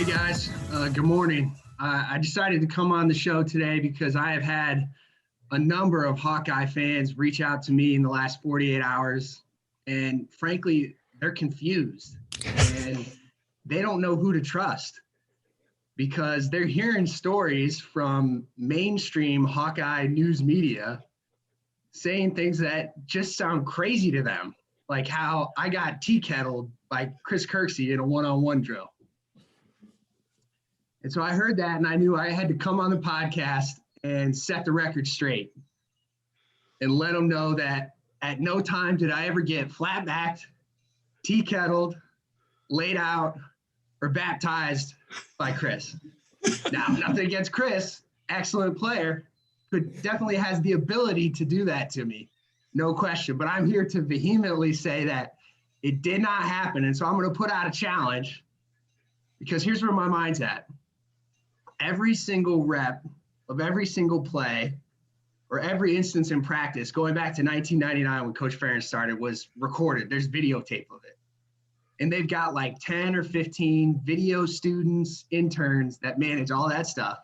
guys. Good morning. I decided to come on the show today because I have had a number of Hawkeye fans reach out to me in the last 48 hours. And frankly, they're confused and they don't know who to trust because they're hearing stories from mainstream Hawkeye news media saying things that just sound crazy to them, like how I got tea-kettled by Chris Kirksey in a one-on-one drill. And so I heard that and I knew I had to come on the podcast and set the record straight and let them know that at no time did I ever get flat-backed, tea-kettled, laid out, or baptized by Chris. Now, nothing against Chris, excellent player, definitely has the ability to do that to me, no question. But I'm here to vehemently say that it did not happen. And so I'm going to put out a challenge because here's where my mind's at. Every single rep of every single play or every instance in practice, going back to 1999 when Coach Ferentz started, was recorded. There's videotape of it. And they've got like 10 or 15 video students, interns that manage all that stuff.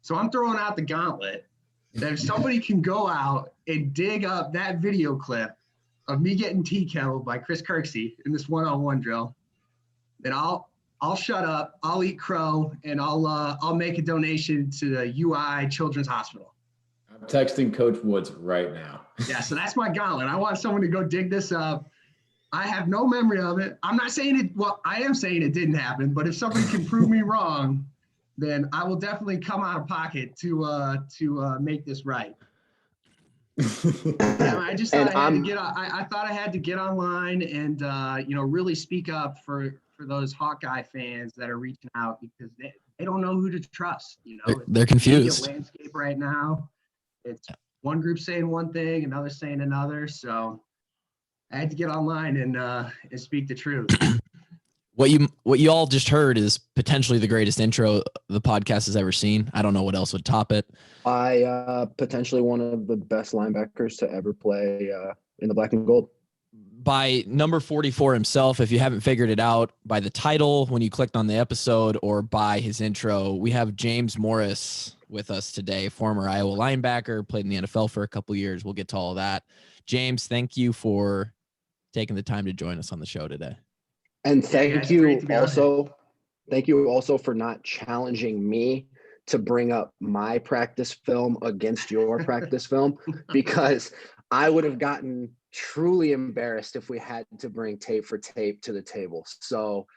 So I'm throwing out the gauntlet that if somebody can go out and dig up that video clip of me getting tea-kettled by Chris Kirksey in this one-on-one drill, then I'll shut up, I'll eat crow, and I'll make a donation to the UI Children's Hospital. I'm texting Coach Woods right now. Yeah, so that's my gauntlet. I want someone to go dig this up. I have no memory of it. I'm not saying it, well, I am saying it didn't happen, but if somebody can prove me wrong, then I will definitely come out of pocket to make this right. I just thought I thought I had to get online and really speak up for those Hawkeye fans that are reaching out because they don't know who to trust. They're confused. Landscape right now. It's one group saying one thing, another saying another. So I had to get online and speak the truth. What you all just heard is potentially the greatest intro the podcast has ever seen. I don't know what else would top it. Potentially one of the best linebackers to ever play in the black and gold. By number 44 himself, if you haven't figured it out, by the title when you clicked on the episode or by his intro, we have James Morris with us today, former Iowa linebacker, played in the NFL for a couple years. We'll get to all of that. James, thank you for taking the time to join us on the show today. And thank you also for not challenging me to bring up my practice film against your practice film, because I would have gotten truly embarrassed if we had to bring tape for tape to the table. So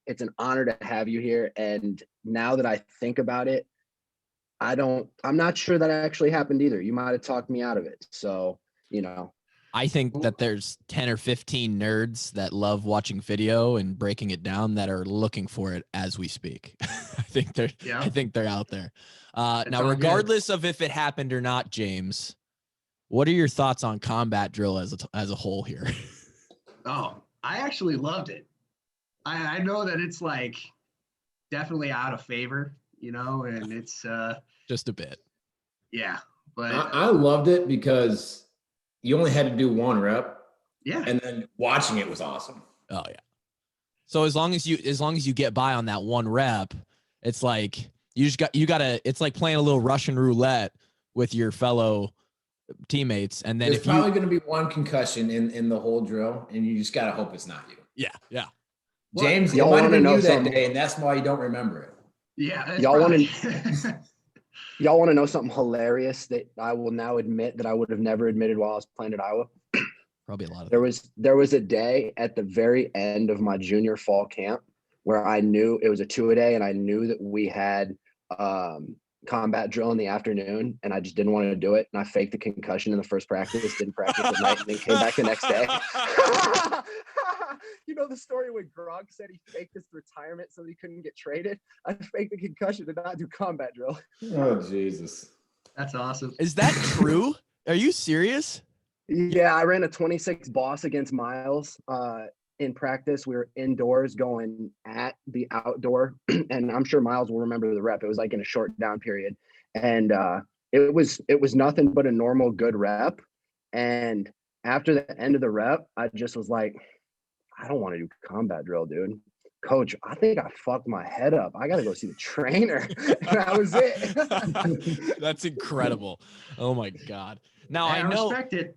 it's an honor to have you here. And now that I think about it, I'm not sure that actually happened either. You might have talked me out of it. So, I think that there's 10 or 15 nerds that love watching video and breaking it down that are looking for it as we speak. I think they're out there. Now, regardless of if it happened or not, James, what are your thoughts on combat drill as a whole here? Oh, I actually loved it. I know that it's like definitely out of favor, and it's just a bit. Yeah, but I loved it because you only had to do one rep. Yeah. And then watching it was awesome. Oh yeah. So as long as you get by on that one rep, it's like you gotta it's like playing a little Russian roulette with your fellow teammates. And then there's probably going to be one concussion in the whole drill, and you just got to hope it's not you. Yeah. Yeah. James, it might have been you that day, and that's why you don't remember it. Yeah. Y'all want to know something hilarious that I will now admit that I would have never admitted while I was playing at Iowa? Probably a lot of there was a day at the very end of my junior fall camp where I knew it was a 2-a-day, and I knew that we had combat drill in the afternoon, and I just didn't want to do it. And I faked the concussion in the first practice, didn't practice at night, and then came back the next day. You know the story when Gronk said he faked his retirement so he couldn't get traded? I faked the concussion to not do combat drill. Oh, Jesus. That's awesome. Is that true? Are you serious? Yeah, I ran a 26 boss against Miles in practice. We were indoors going at the outdoor, and I'm sure Miles will remember the rep. It was like in a short down period, and it was nothing but a normal good rep. And after the end of the rep, I just was like, I don't want to do combat drill, dude. Coach, I think I fucked my head up. I got to go see the trainer. And that was it. That's incredible. Oh my God. Now I I know, respect it.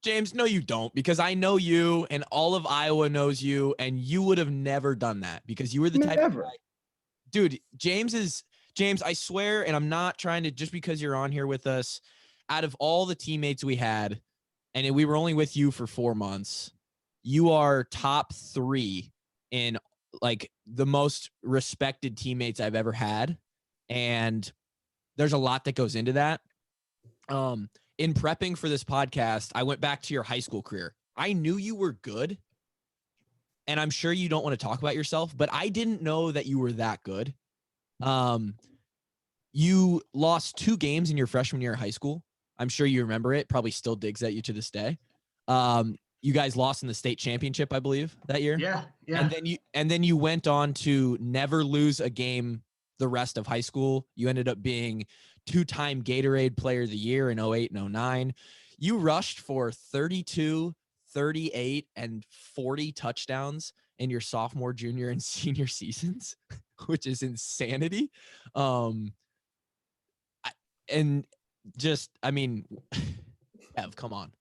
James, no, you don't, because I know you and all of Iowa knows you, and you would have never done that because you were the type of guy. Dude, James, I swear, and I'm not trying to, just because you're on here with us, out of all the teammates we had, and we were only with you for 4 months, you are top 3 in like the most respected teammates I've ever had. And there's a lot that goes into that. In prepping for this podcast, I went back to your high school career. I knew you were good, and I'm sure you don't want to talk about yourself, but I didn't know that you were that good. You lost 2 games in your freshman year of high school. I'm sure you remember it. Probably still digs at you to this day. You guys lost in the state championship, I believe, that year. Yeah. And then you went on to never lose a game the rest of high school. You ended up being 2-time Gatorade Player of the Year in 08 and 09. You rushed for 32, 38, and 40 touchdowns in your sophomore, junior, and senior seasons, which is insanity. Ev, come on.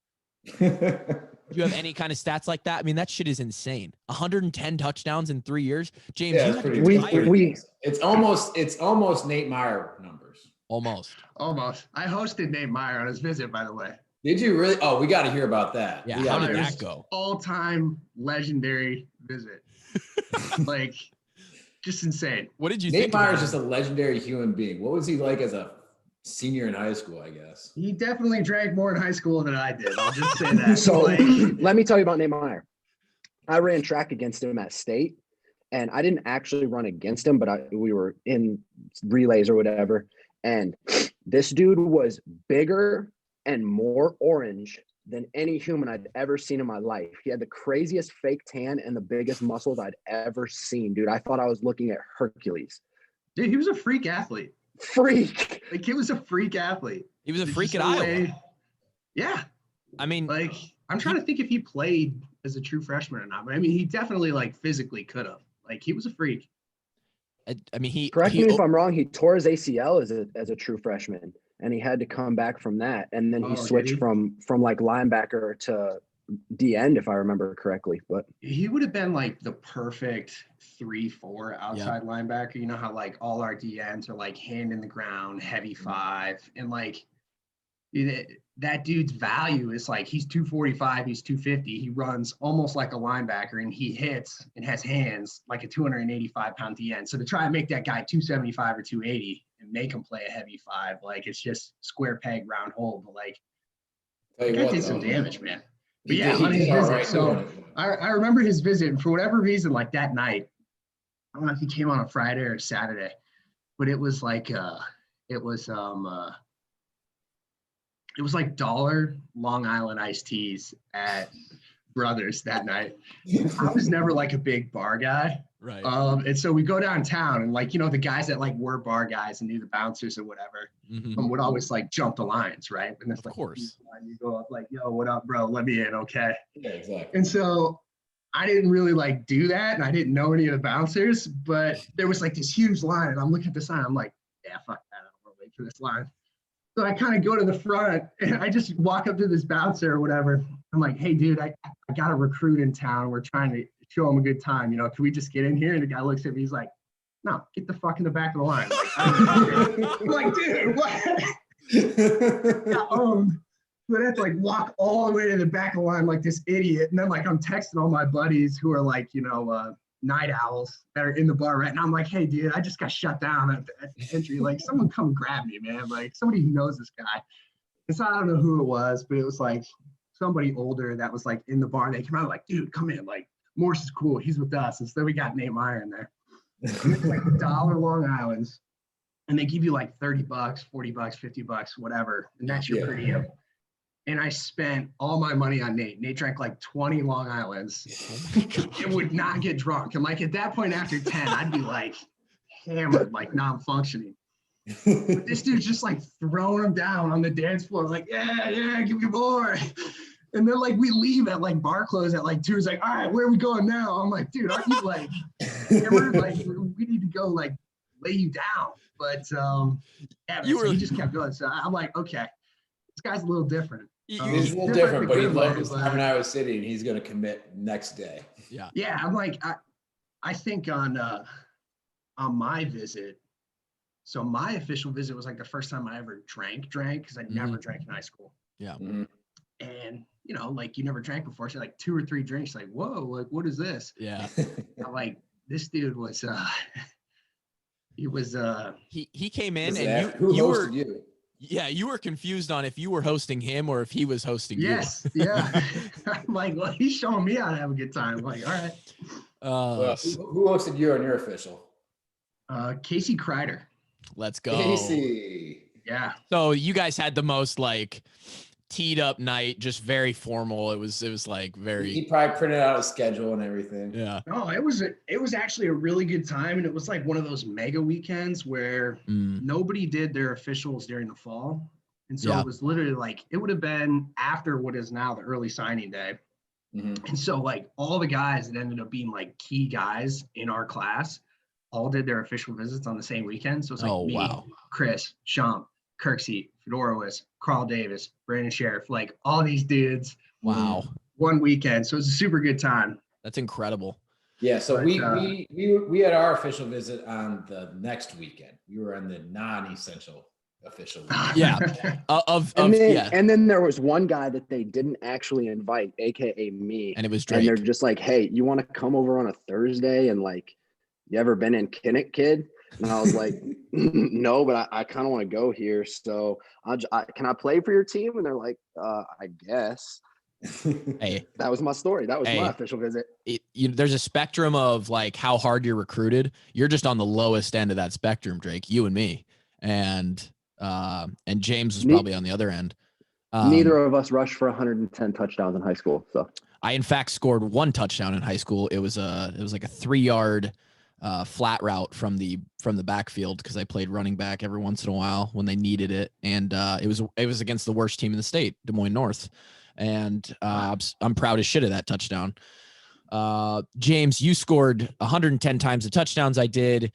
Do you have any kind of stats like that? I mean, that shit is insane. 110 touchdowns in 3 years. James, it's almost Nate Meier numbers. Almost. I hosted Nate Meier on his visit, by the way. Did you really? Oh, we got to hear about that. Yeah, how did that go? All-time legendary visit. Like, just insane. What did you think? Nate Meier is just a legendary human being. What was he like as a senior in high school, I guess? He definitely drank more in high school than I did. I'll just say that. So let me tell you about Nate Meier. I ran track against him at state, and I didn't actually run against him, but we were in relays or whatever. And this dude was bigger and more orange than any human I'd ever seen in my life. He had the craziest fake tan and the biggest muscles I'd ever seen, dude. I thought I was looking at Hercules. Dude, he was a freak athlete. Like, he was a freak athlete. He was a freak at Iowa. Yeah. I mean, like, I'm trying to think if he played as a true freshman or not. But I mean, he definitely, like, physically could have. Like, he was a freak. I mean, correct me if I'm wrong. He tore his ACL as a true freshman, and he had to come back from that. And then he switched from like linebacker to D end, if I remember correctly. But he would have been like the perfect 3-4 outside linebacker. You know how like all our D ends are like hand in the ground, heavy 5, and like that dude's value is like he's 245, he's 250. He runs almost like a linebacker, and he hits and has hands like a 285-pound D end. So to try and make that guy 275 or 280 and make him play a heavy 5, like it's just square peg, round hole. But like, that guy did some damage, man. But yeah, on his visit. Right, so I remember his visit, and for whatever reason, like that night, I don't know if he came on a Friday or Saturday, but it was like it was like $1 Long Island iced teas at Brothers that night. I was never like a big bar guy. Right. And so we go downtown, and like, you know, the guys that like were bar guys and knew the bouncers or whatever would always like jump the lines, right? And that's of course. You go up like, yo, what up, bro? Let me in, okay? Yeah, exactly. And so I didn't really like do that, and I didn't know any of the bouncers, but there was like this huge line, and I'm looking at the sign, I'm like, yeah, fuck that, I don't want to wait for this line. So I kind of go to the front, and I just walk up to this bouncer or whatever. I'm like, hey, dude, I got a recruit in town. We're trying to show him a good time. You know, can we just get in here? And the guy looks at me. He's like, no, get the fuck in the back of the line. I'm like, dude, what? Got owned. So I have to like walk all the way to the back of the line like this idiot. And then like I'm texting all my buddies who are like, you know, night owls that are in the bar right now. I'm like, hey, dude, I just got shut down at the entry. Like, someone come grab me, man. Like, somebody who knows this guy. And so I don't know who it was, but it was like somebody older that was like in the bar. They came out like, dude, come in. Like, Morse is cool. He's with us. And so we got Nate Meier in there. And it's like $1 Long Island's. And they give you like $30, $40, $50, whatever. And that's your per diem. And I spent all my money on Nate. Nate drank like 20 Long Islands. It would not get drunk. And like at that point after 10, I'd be like hammered, like non-functioning. But this dude's just like throwing him down on the dance floor, like, yeah, give me more. And then like we leave at like bar close at like 2. He's like, all right, where are we going now? I'm like, dude, aren't you like hammered? Like we need to go like lay you down. But yeah, man, so he just kept going. So I'm like, okay, this guy's a little different. He's a little different, but he loved his time in Iowa City, and he's going to commit next day. Yeah. Yeah, I'm like, I think on my visit. So my official visit was like the first time I ever drank because I never drank in high school. Yeah. Mm-hmm. And, you know, like you never drank before. So like 2 or 3 drinks, like, whoa, like, what is this? Yeah. I'm like, this dude was, he came in and who hosted you? Yeah, you were confused on if you were hosting him or if he was hosting you. Yes, yeah. I'm like, well, he's showing me how to have a good time. I'm like, all right. Who hosted you on your official? Casey Kreider. Let's go. Casey. Yeah. So you guys had the most like teed up night, just very formal. It was like very. He probably printed out a schedule and everything. Yeah. No, it was actually a really good time, and it was like one of those mega weekends where nobody did their officials during the fall, and so it was literally like it would have been after what is now the early signing day, and so like all the guys that ended up being like key guys in our class all did their official visits on the same weekend. So it's like Chris, Shump, Kirksey, Fedorowicz, Carl Davis, Brandon Scherff, like all these dudes. Wow. One weekend. So it's a super good time. That's incredible. Yeah. So we had our official visit on the next weekend. We were on the non-essential official visit. Yeah. And then there was one guy that they didn't actually invite, AKA me. And it was Drake. And they're just like, hey, you want to come over on a Thursday and like, you ever been in Kinnick, kid? And I was like, no, but I kind of want to go here. So can I play for your team? And they're like, I guess. Hey, that was my story. That was my official visit. There's a spectrum of like how hard you're recruited. You're just on the lowest end of that spectrum, Drake, you and me. And James was probably on the other end. Neither of us rushed for 110 touchdowns in high school. So I, in fact, scored 1 touchdown in high school. It was like a 3-yard flat route from the backfield because I played running back every once in a while when they needed it, and it was against the worst team in the state, Des Moines North, and I'm proud as shit of that touchdown. James, you scored 110 times the touchdowns I did.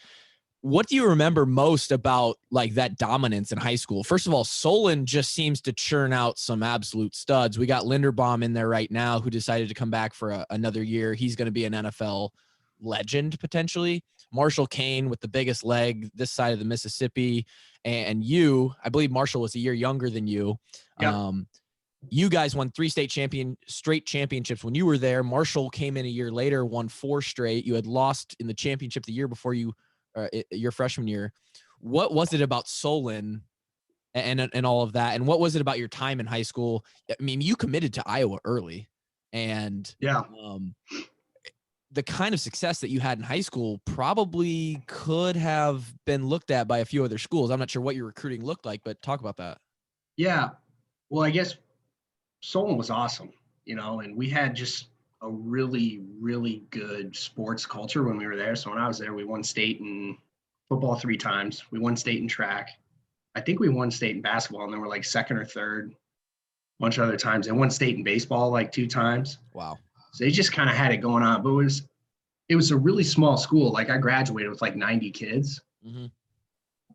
What do you remember most about like that dominance in high school? First of all, Solon just seems to churn out some absolute studs. We got Linderbaum in there right now who decided to come back for another year. He's going to be an NFL legend potentially. Marshall Kane with the biggest leg this side of the Mississippi, and you, I believe Marshall was a year younger than you. Yep. You guys won 3 straight championships when you were there. Marshall came in a year later, won 4 straight. You had lost in the championship the year before your freshman year. What was it about Solon and all of that? And what was it about your time in high school? I mean, you committed to Iowa early, and the kind of success that you had in high school probably could have been looked at by a few other schools. I'm not sure what your recruiting looked like, but talk about that. Yeah. Well, I guess Solon was awesome, you know, and we had just a really, really good sports culture when we were there. So when I was there, we won state in football 3 times. We won state in track. I think we won state in basketball, and then we're like 2nd or 3rd a bunch of other times. And won state in baseball like 2 times. Wow. So they just kind of had it going on, but it was a really small school. Like I graduated with like 90 kids,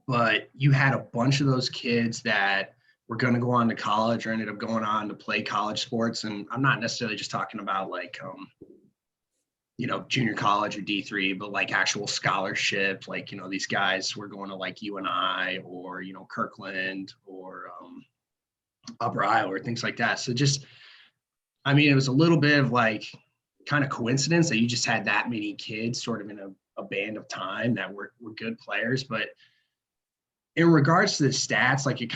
but you had a bunch of those kids that were going to go on to college or ended up going on to play college sports. And I'm not necessarily just talking about like, you know, junior college or D3, but like actual scholarship. Like, you know, these guys were going to like UNI or, you know, Kirkland or Upper Iowa or things like that. So just, I mean, it was a little bit of like kind of coincidence that you just had that many kids sort of in a band of time that were good players. But in regards to the stats, like it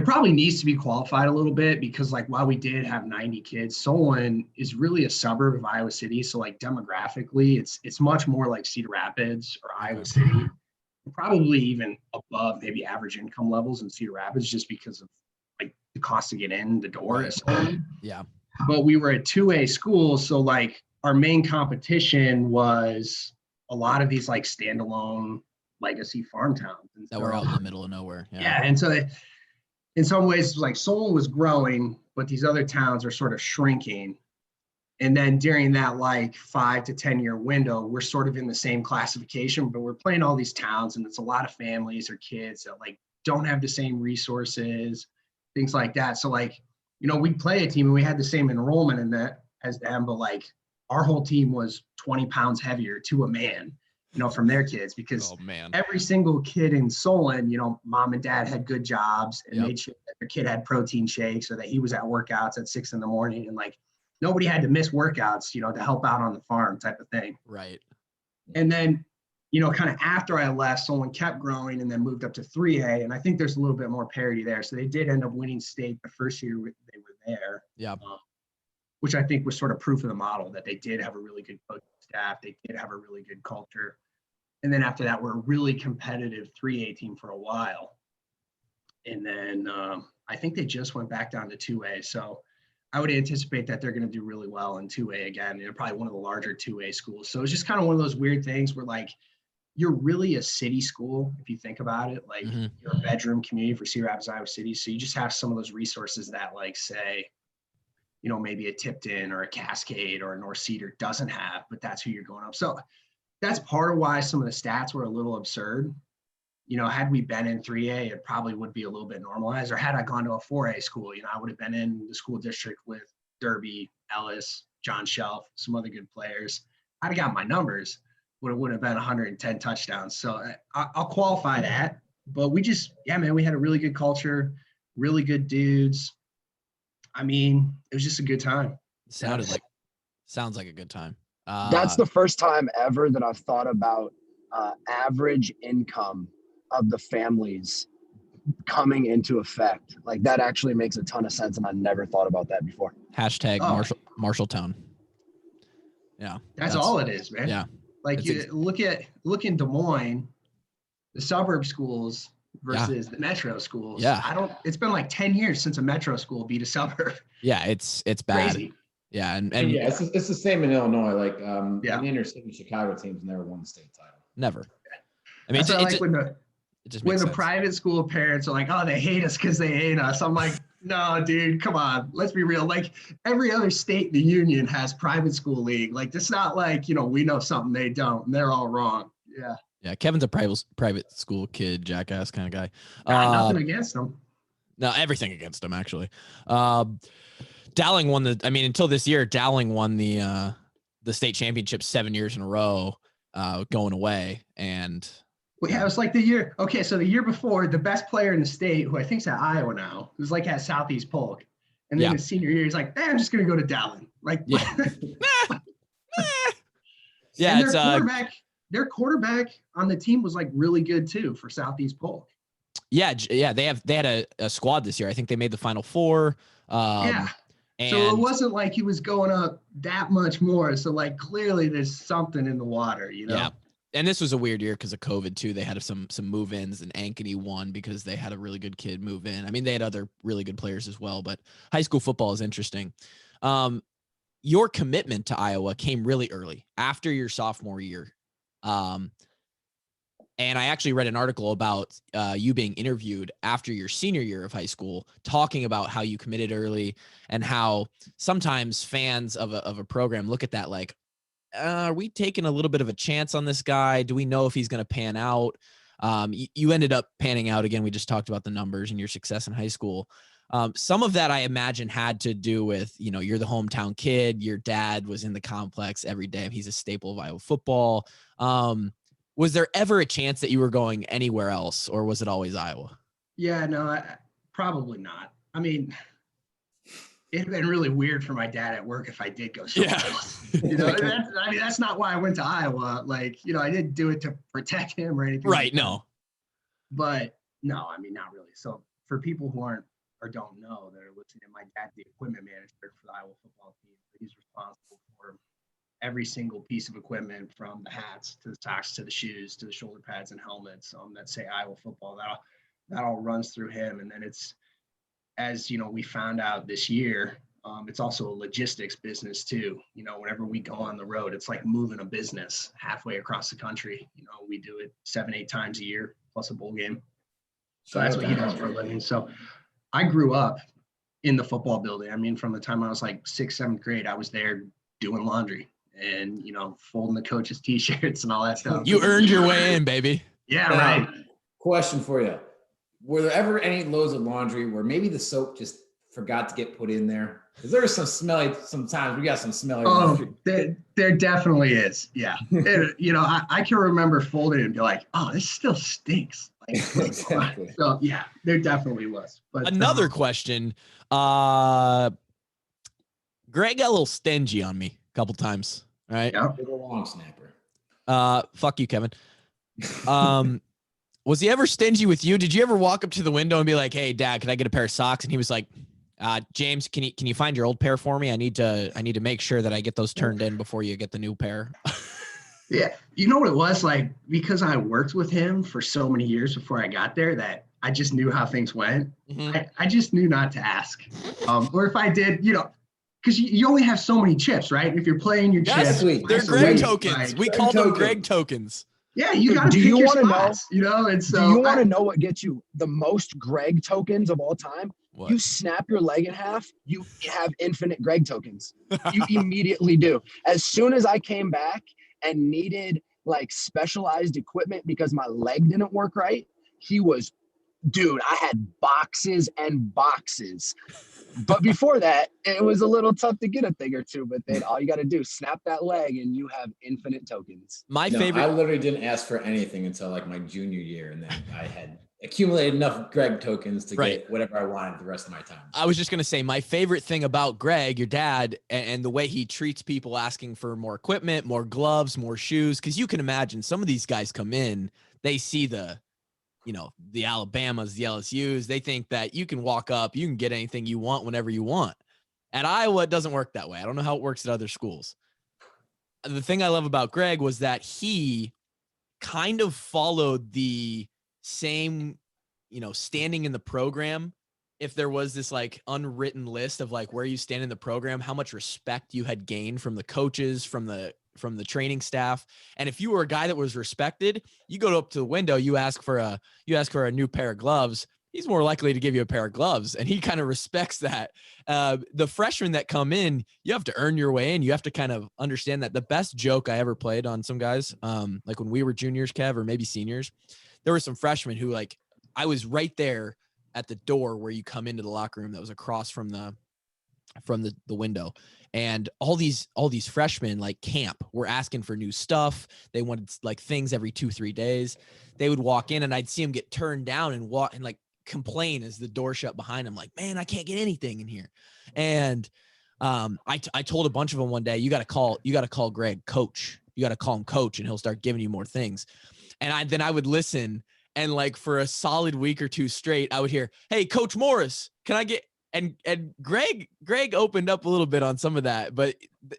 probably needs to be qualified a little bit because like while we did have 90 kids, Solon is really a suburb of Iowa City. So like demographically, it's much more like Cedar Rapids or Iowa City, probably even above maybe average income levels in Cedar Rapids just because of like the cost to get in the door. Right. Yeah. But we were a 2A school. So like our main competition was a lot of these like standalone legacy farm towns. That were out in the middle of nowhere. Yeah. And so in some ways, like Solon was growing, but these other towns are sort of shrinking. And then during that like 5 to 10 year window, we're sort of in the same classification, but we're playing all these towns, and it's a lot of families or kids that like don't have the same resources, things like that. So like, you know, we'd play a team and we had the same enrollment in that as them, but like our whole team was 20 pounds heavier to a man, you know, from their kids, because every single kid in Solon, you know, mom and dad had good jobs and made sure that their kid had protein shakes or that he was at workouts at 6 a.m. and like nobody had to miss workouts, you know, to help out on the farm type of thing. Right. And then, you know, kind of after I left, Solon kept growing and then moved up to 3A. And I think there's a little bit more parity there. So they did end up winning state the first year they were there. Yeah. Which I think was sort of proof of the model that they did have a really good coaching staff. They did have a really good culture. And then after that, we're a really competitive 3A team for a while. And then I think they just went back down to 2A. So I would anticipate that they're going to do really well in 2A again. They're probably one of the larger 2A schools. So it's just kind of one of those weird things where like, you're really a city school if you think about it. Like you're a bedroom community for Cedar Rapids, Iowa City. So you just have some of those resources that like say, you know, maybe a Tipton or a Cascade or a North Cedar doesn't have, but that's who you're going up. So that's part of why some of the stats were a little absurd. You know, had we been in 3A, it probably would be a little bit normalized. Or had I gone to a 4A school, you know, I would have been in the school district with Derby, Ellis, John Scherff, some other good players. I'd have got my numbers, but it would have been 110 touchdowns. So I'll qualify that. But we just, yeah, man, we had a really good culture, really good dudes. I mean, it was just a good time. Sounds like a good time. That's the first time ever that I've thought about average income of the families coming into effect. Like that actually makes a ton of sense, and I never thought about that before. Hashtag Marshalltown. Yeah, that's all it is, man. Yeah, like you look in Des Moines, the suburb schools versus the metro schools. Yeah, it's been like 10 years since a metro school beat a suburb. Yeah, it's bad. Crazy. Yeah, and yeah, it's the same in Illinois. Like the inner city Chicago teams never won the state title. Never. I mean, when the private school parents are like, oh, they hate us because they hate us. I'm like, no, dude, come on. Let's be real. Like every other state in the union has private school league. Like it's not like, you know, we know something they don't and they're all wrong. Yeah. Yeah. Kevin's a private school kid, jackass kind of guy. Nothing against him. No, everything against him, actually. Dowling won until this year, Dowling won the state championship 7 years in a row, going away. And well, yeah, it was like the year. Okay, so the year before, the best player in the state, who I think's at Iowa now, was like at Southeast Polk, and then his senior year, he's like, I'm just gonna go to Dowling. Like, yeah, and their quarterback on the team was like really good too for Southeast Polk. Yeah, they had a squad this year. I think they made the Final Four. And so it wasn't like he was going up that much more. So like clearly there's something in the water, you know. Yeah. And this was a weird year because of COVID too. They had some move-ins, and Ankeny won because they had a really good kid move in. I mean, they had other really good players as well, but high school football is interesting. Your commitment to Iowa came really early after your sophomore year. And I actually read an article about you being interviewed after your senior year of high school, talking about how you committed early and how sometimes fans of a program look at that like, are we taking a little bit of a chance on this guy? Do we know if he's going to pan out? You ended up panning out again. We just talked about the numbers and your success in high school. Some of that I imagine had to do with, you know, you're the hometown kid. Your dad was in the complex every day. He's a staple of Iowa football. Was there ever a chance that you were going anywhere else, or was it always Iowa? Yeah, no, probably not. I mean, it'd been really weird for my dad at work if I did go somewhere else. You know, that's not why I went to Iowa. Like, you know, I didn't do it to protect him or anything. Right. Like no. But no, I mean, not really. So for people who aren't or don't know that are listening, my dad's the equipment manager for the Iowa football team. He's responsible for every single piece of equipment, from the hats to the socks to the shoes to the shoulder pads and helmets that say Iowa football. That all runs through him. And then it's, as you know, we found out this year, it's also a logistics business too. You know, whenever we go on the road, it's like moving a business halfway across the country. You know, we do it 7-8 times a year plus a bowl game. So that's what he does for a living. So I grew up in the football building. I mean, from the time I was like 6th, 7th grade, I was there doing laundry and, folding the coaches' T-shirts and all that stuff. You earned your way in, baby. Yeah, right. Question for you. Were there ever any loads of laundry where maybe the soap just forgot to get put in there? Because there was some smelly, sometimes we got some smelly laundry. There definitely is. Yeah. I can remember folding it and be like, oh, this still stinks. Like, Exactly. So yeah, there definitely was. But another question. Greg got a little stingy on me a couple times. All right. Yeah. Little long snapper. Fuck you, Kevin. Was he ever stingy with you? Did you ever walk up to the window and be like, "Hey, Dad, can I get a pair of socks?" And he was like, "James, can you find your old pair for me? I need to make sure that I get those turned in before you get the new pair." Yeah. You know what it was like? Because I worked with him for so many years before I got there that I just knew how things went. Mm-hmm. I just knew not to ask. Or if I did, because you only have so many chips, right? If you're playing your chips. They're Greg tokens. We called them Greg tokens. Yeah, you got to pick your spots, and so. Do you want to know what gets you the most Greg tokens of all time? What? You snap your leg in half, you have infinite Greg tokens. You immediately do. As soon as I came back and needed like specialized equipment because my leg didn't work right, dude, I had boxes and boxes. But before that, it was a little tough to get a thing or two, but then all you got to do is snap that leg and you have infinite tokens. My favorite. I literally didn't ask for anything until like my junior year. And then I had accumulated enough Greg tokens to get whatever I wanted the rest of my time. I was just going to say my favorite thing about Greg, your dad, and the way he treats people asking for more equipment, more gloves, more shoes. Cause you can imagine some of these guys come in, they see the Alabamas, the LSUs, they think that you can walk up, you can get anything you want whenever you want. At Iowa, it doesn't work that way. I don't know how it works at other schools. The thing I love about Greg was that he kind of followed the same, standing in the program. If there was this like unwritten list of like where you stand in the program, how much respect you had gained from the coaches, from the training staff. And if you were a guy that was respected, you go up to the window, you ask for a new pair of gloves. He's more likely to give you a pair of gloves. And he kind of respects that. The freshmen that come in, you have to earn your way in. You have to kind of understand that. The best joke I ever played on some guys, like when we were juniors, Kev, or maybe seniors, there were some freshmen who like, I was right there at the door where you come into the locker room that was across from the window. And all these freshmen like camp were asking for new stuff. They wanted like things every 2-3 days. They would walk in and I'd see them get turned down and walk and like complain as the door shut behind them. Like, man, I can't get anything in here. And I told a bunch of them one day, you got to call Greg coach. You got to call him coach and he'll start giving you more things. And then I would listen. And like for a solid week or two straight, I would hear, "Hey, Coach Morris, can I get?" And Greg opened up a little bit on some of that, but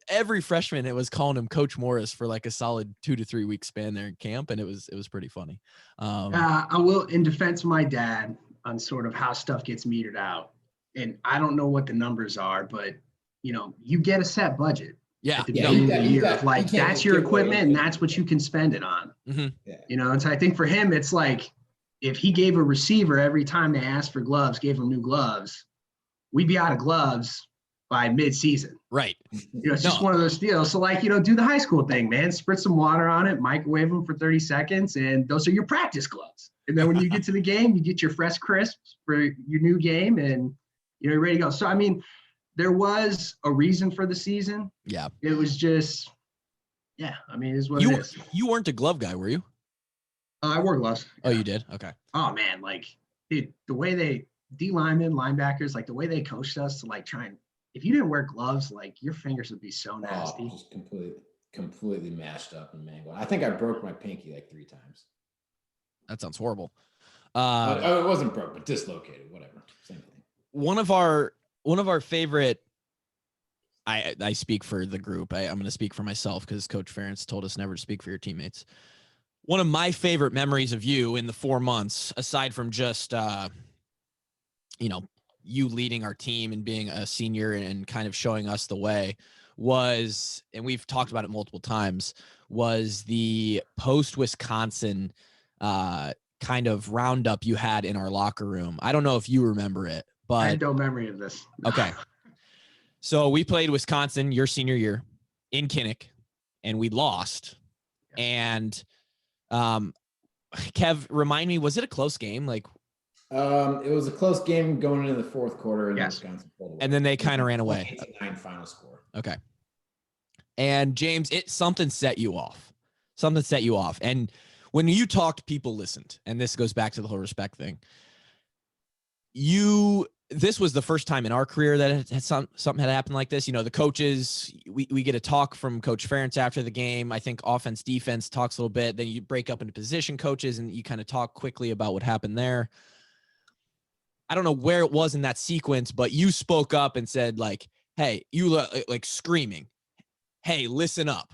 every freshman it was calling him Coach Morris for like a solid 2 to 3 week span there in camp, and it was pretty funny. I will, in defense of my dad, on sort of how stuff gets metered out, and I don't know what the numbers are, but you get a set budget. Yeah, at the beginning of the year, like that's your equipment and that's what you can spend it on. Mm-hmm. And so I think for him, it's like if he gave a receiver every time they asked for gloves, gave them new gloves, we'd be out of gloves by mid-season. Right. It's just one of those deals. So like, do the high school thing, man. Spritz some water on it, microwave them for 30 seconds, and those are your practice gloves. And then when you get to the game, you get your fresh crisps for your new game, and you're ready to go. So I mean, there was a reason for the season. Yeah. It was just, I mean, it's what it is. You weren't a glove guy, were you? I wore gloves. Oh, you did? Okay. Oh, man. Like, dude, the way D-linemen, linebackers, like the way they coached us to like try and, if you didn't wear gloves, like your fingers would be so nasty. Just completely mashed up and mangled. I think I broke my pinky like 3 times. That sounds horrible. It wasn't broke, but dislocated, whatever. Same thing. One of our favorite, I speak for the group. I'm going to speak for myself because Coach Ferentz told us never to speak for your teammates. One of my favorite memories of you in the 4 months, aside from just, you leading our team and being a senior and kind of showing us the way was, and we've talked about it multiple times, was the post-Wisconsin kind of roundup you had in our locker room. I don't know if you remember it, But I had no memory of this. Okay. So we played Wisconsin your senior year in Kinnick, and we lost. And Kev, remind me, was it a close game? Like, it was a close game going into the fourth quarter, and Wisconsin pulled away. And then they kind of ran away. 8-9 final score. Okay. And James, something set you off. Something set you off. And when you talked, people listened. And this goes back to the whole respect thing. This was the first time in our career that something had happened like this. You know, the coaches, we get a talk from Coach Ferentz after the game. I think offense, defense talks a little bit. Then you break up into position coaches and you kind of talk quickly about what happened there. I don't know where it was in that sequence, but you spoke up and said, like, hey, you like screaming, hey, listen up.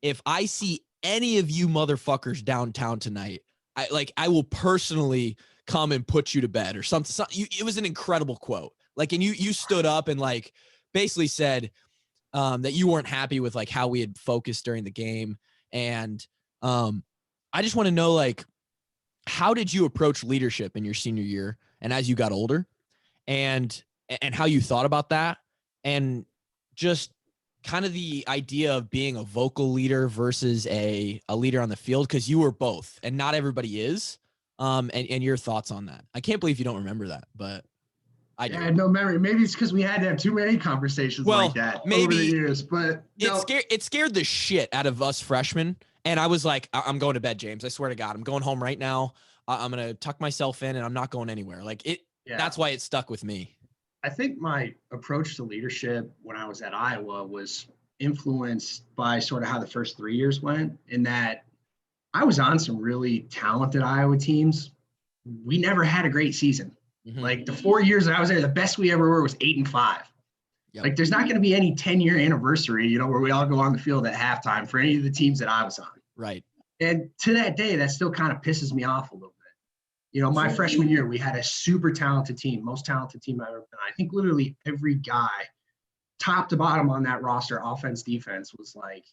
If I see any of you motherfuckers downtown tonight, I will personally come and put you to bed or something. It was an incredible quote. Like, and you stood up and like basically said that you weren't happy with like how we had focused during the game. And I just want to know, like, how did you approach leadership in your senior year and as you got older, and how you thought about that, and just kind of the idea of being a vocal leader versus a leader on the field, because you were both and not everybody is. And your thoughts on that. I can't believe you don't remember that, but I do. I had no memory. Maybe it's because we had to have too many conversations like that over the years. But it scared the shit out of us freshmen. And I was like, I'm going to bed, James. I swear to God, I'm going home right now. I'm going to tuck myself in and I'm not going anywhere. Like that's why it stuck with me. I think my approach to leadership when I was at Iowa was influenced by sort of how the first 3 years went, in that I was on some really talented Iowa teams. We never had a great season. Mm-hmm. Like the 4 years that I was there, the best we ever were was 8-5. Yep. Like there's not going to be any 10-year anniversary, you know, where we all go on the field at halftime for any of the teams that I was on. Right. And to that day, that still kind of pisses me off a little bit. You know, my freshman year, we had a super talented team, most talented team I've ever been. I think literally every guy, top to bottom on that roster, offense, defense, was like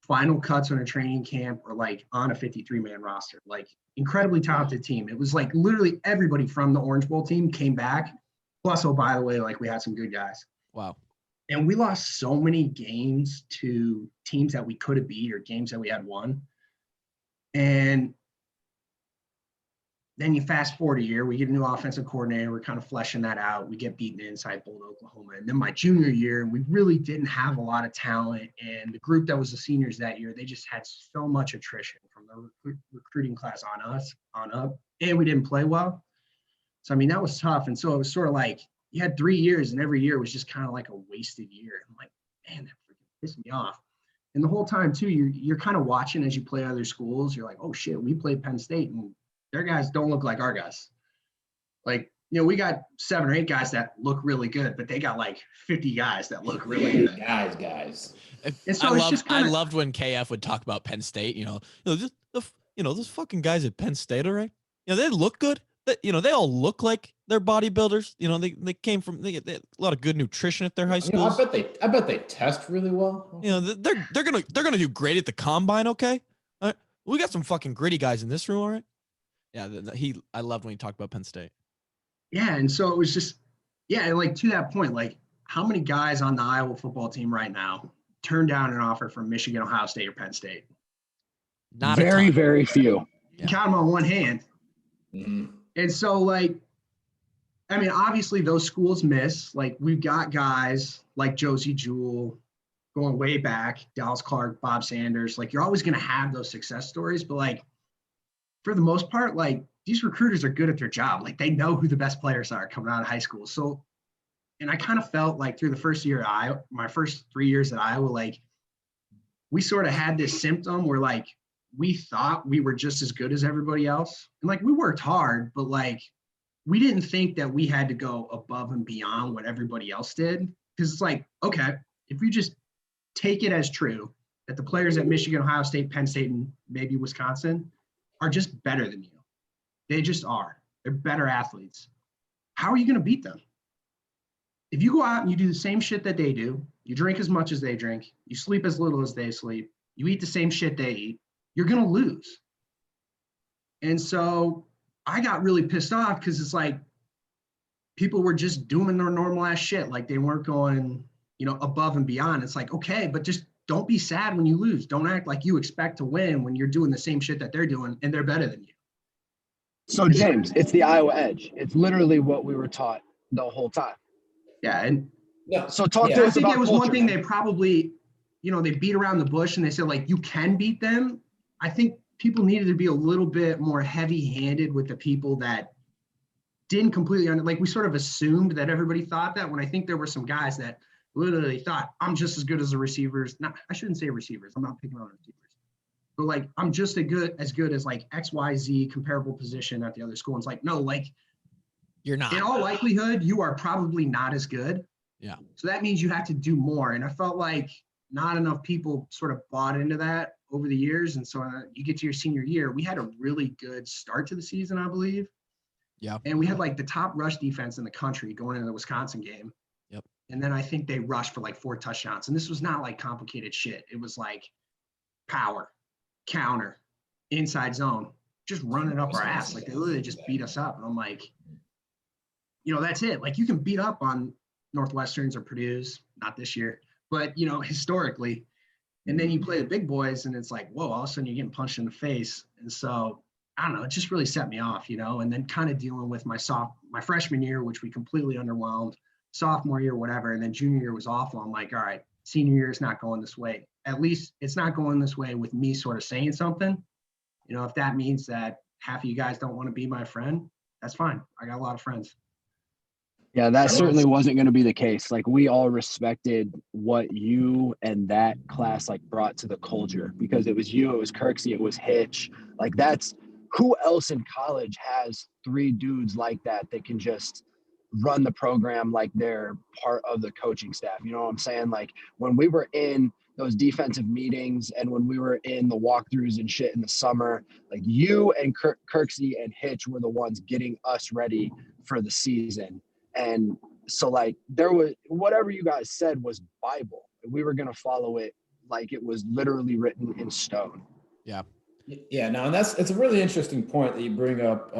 final cuts on a training camp or like on a 53-man roster. Like incredibly talented team. It was like literally everybody from the Orange Bowl team came back. Plus, oh, by the way, like we had some good guys. Wow. And we lost so many games to teams that we could have beat or games that we had won. And then you fast forward a year, we get a new offensive coordinator. We're kind of fleshing that out. We get beaten inside Boulder, Oklahoma. And then my junior year, we really didn't have a lot of talent. And the group that was the seniors that year, they just had so much attrition from the recruiting class on up. And we didn't play well. So, I mean, that was tough. And so it was sort of like you had 3 years and every year was just kind of like a wasted year. I'm like, man, that freaking pissed me off. And the whole time, too, you're kind of watching as you play other schools. You're like, oh, shit, we played Penn State, and their guys don't look like our guys. Like, you know, we got 7 or 8 guys that look really good, but they got like 50 guys that look really good. Guys. And so I loved when KF would talk about Penn State. Those fucking guys at Penn State, all right? You know, they look good. They all look like they're bodybuilders. You know, they came from they get a lot of good nutrition at their high schools. I bet they test really well. You know, they're gonna do great at the combine. Okay, all right. We got some fucking gritty guys in this room, all right? Yeah, I loved when he talked about Penn State. Yeah, and so it was just, like to that point, like how many guys on the Iowa football team right now turned down an offer from Michigan, Ohio State, or Penn State? Not very, very few. You count them on one hand. Mm-hmm. And so, like, I mean, obviously those schools miss. Like, we've got guys like Josie Jewell going way back, Dallas Clark, Bob Sanders. Like, you're always going to have those success stories. But, like, for the most part, like, these recruiters are good at their job. Like, they know who the best players are coming out of high school. So, and I kind of felt like through the first year at Iowa, my first 3 years at Iowa, like, we sort of had this symptom where, like, we thought we were just as good as everybody else. And like, we worked hard, but like, we didn't think that we had to go above and beyond what everybody else did. Cause it's like, okay, if we just take it as true that the players at Michigan, Ohio State, Penn State, and maybe Wisconsin are just better than you. They just are. They're better athletes. How are you going to beat them? If you go out and you do the same shit that they do, you drink as much as they drink, you sleep as little as they sleep, you eat the same shit they eat, you're going to lose. And so I got really pissed off because it's like, people were just doing their normal ass shit. Like they weren't going, above and beyond. It's like, okay, but just don't be sad when you lose. Don't act like you expect to win when you're doing the same shit that they're doing and they're better than you. So James, it's the Iowa edge. It's literally what we were taught the whole time. Yeah. And so talk to us about I think it was culture, one thing man. they probably, they beat around the bush and they said like, you can beat them. I think people needed to be a little bit more heavy-handed with the people that didn't completely like we sort of assumed that everybody thought that, when I think there were some guys that literally thought I'm just as good as the receivers. I shouldn't say receivers. I'm not picking on receivers. But like, I'm just as good as like XYZ comparable position at the other school. And it's like, no, like you're not. In all likelihood, you are probably not as good. Yeah. So that means you have to do more. And I felt like not enough people sort of bought into that over the years. And so you get to your senior year, we had a really good start to the season, I believe. Yeah. And we had like the top rush defense in the country going into the Wisconsin game. Yep. And then I think they rushed for like 4 touchdowns. And this was not like complicated shit. It was like power, counter, inside zone, just running up our ass. Like they literally just beat us up. And I'm like, that's it. Like you can beat up on Northwesterns or Purdue's, not this year, but historically. And then you play the big boys and it's like, whoa, all of a sudden you're getting punched in the face. And so I don't know, it just really set me off, and then kind of dealing with my freshman year, which we completely underwhelmed, sophomore year, whatever. And then junior year was awful. I'm like, all right, senior year is not going this way. At least it's not going this way with me sort of saying something. If that means that half of you guys don't want to be my friend, that's fine. I got a lot of friends. Yeah, that certainly wasn't going to be the case. Like we all respected what you and that class like brought to the culture, because it was you, it was Kirksey, it was Hitch. Like that's who else in college has 3 dudes like that can just run the program like they're part of the coaching staff. You know what I'm saying? Like when we were in those defensive meetings and when we were in the walkthroughs and shit in the summer, like you and Kirksey and Hitch were the ones getting us ready for the season. And so like there was, whatever you guys said was Bible. We were going to follow it like it was literally written in stone. Yeah. Yeah. No, and it's a really interesting point that you bring up,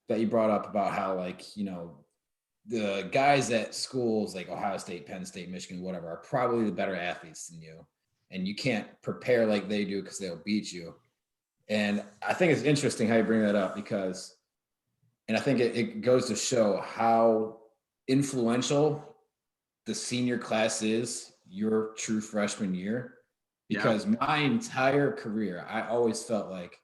that you brought up about how like, the guys at schools like Ohio State, Penn State, Michigan, whatever, are probably the better athletes than you. And you can't prepare like they do because they'll beat you. And I think it's interesting how you bring that up because, and I think it goes to show how influential the senior class is your true freshman year. Because my entire career, I always felt like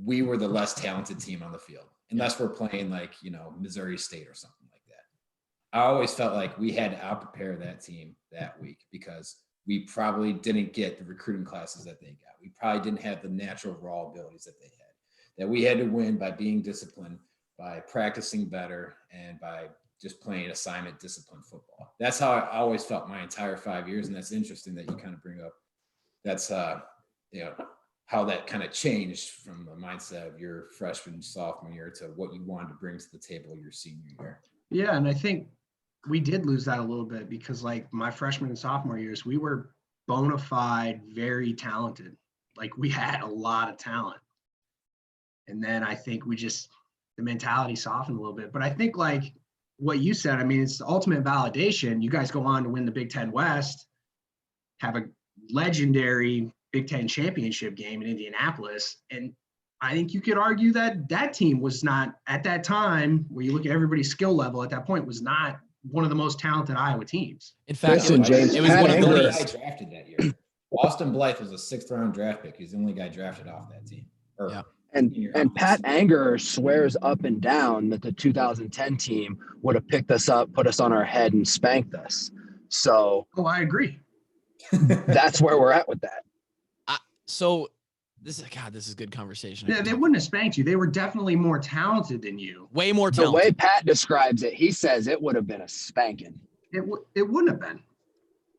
we were the less talented team on the field, unless we're playing like, Missouri State or something like that. I always felt like we had to out-prepare that team that week because we probably didn't get the recruiting classes that they got. We probably didn't have the natural raw abilities that they had. That we had to win by being disciplined, by practicing better, and by just playing assignment disciplined football. That's how I always felt my entire 5 years. And that's interesting that you kind of bring up. That's, how that kind of changed from the mindset of your freshman, sophomore year to what you wanted to bring to the table your senior year. Yeah. And I think we did lose that a little bit because like my freshman and sophomore years, we were bona fide, very talented. Like we had a lot of talent. And then I think the mentality softened a little bit. But I think like what you said, I mean, it's the ultimate validation. You guys go on to win the Big Ten West, have a legendary Big Ten championship game in Indianapolis. And I think you could argue that that team was not, at that time, where you look at everybody's skill level at that point, was not one of the most talented Iowa teams. In fact, Listen, James, it was Pat one of the Anger- least. Guy drafted that year. Austin Blythe was a 6th-round draft pick. He's the only guy drafted off that team. And Pat Anger swears up and down that the 2010 team would have picked us up, put us on our head, and spanked us. So I agree. that's where we're at with that. So this is good conversation. Yeah, they wouldn't have spanked you. They were definitely more talented than you. Way more The talented. way Pat describes it, he says it would have been a spanking. It wouldn't have been.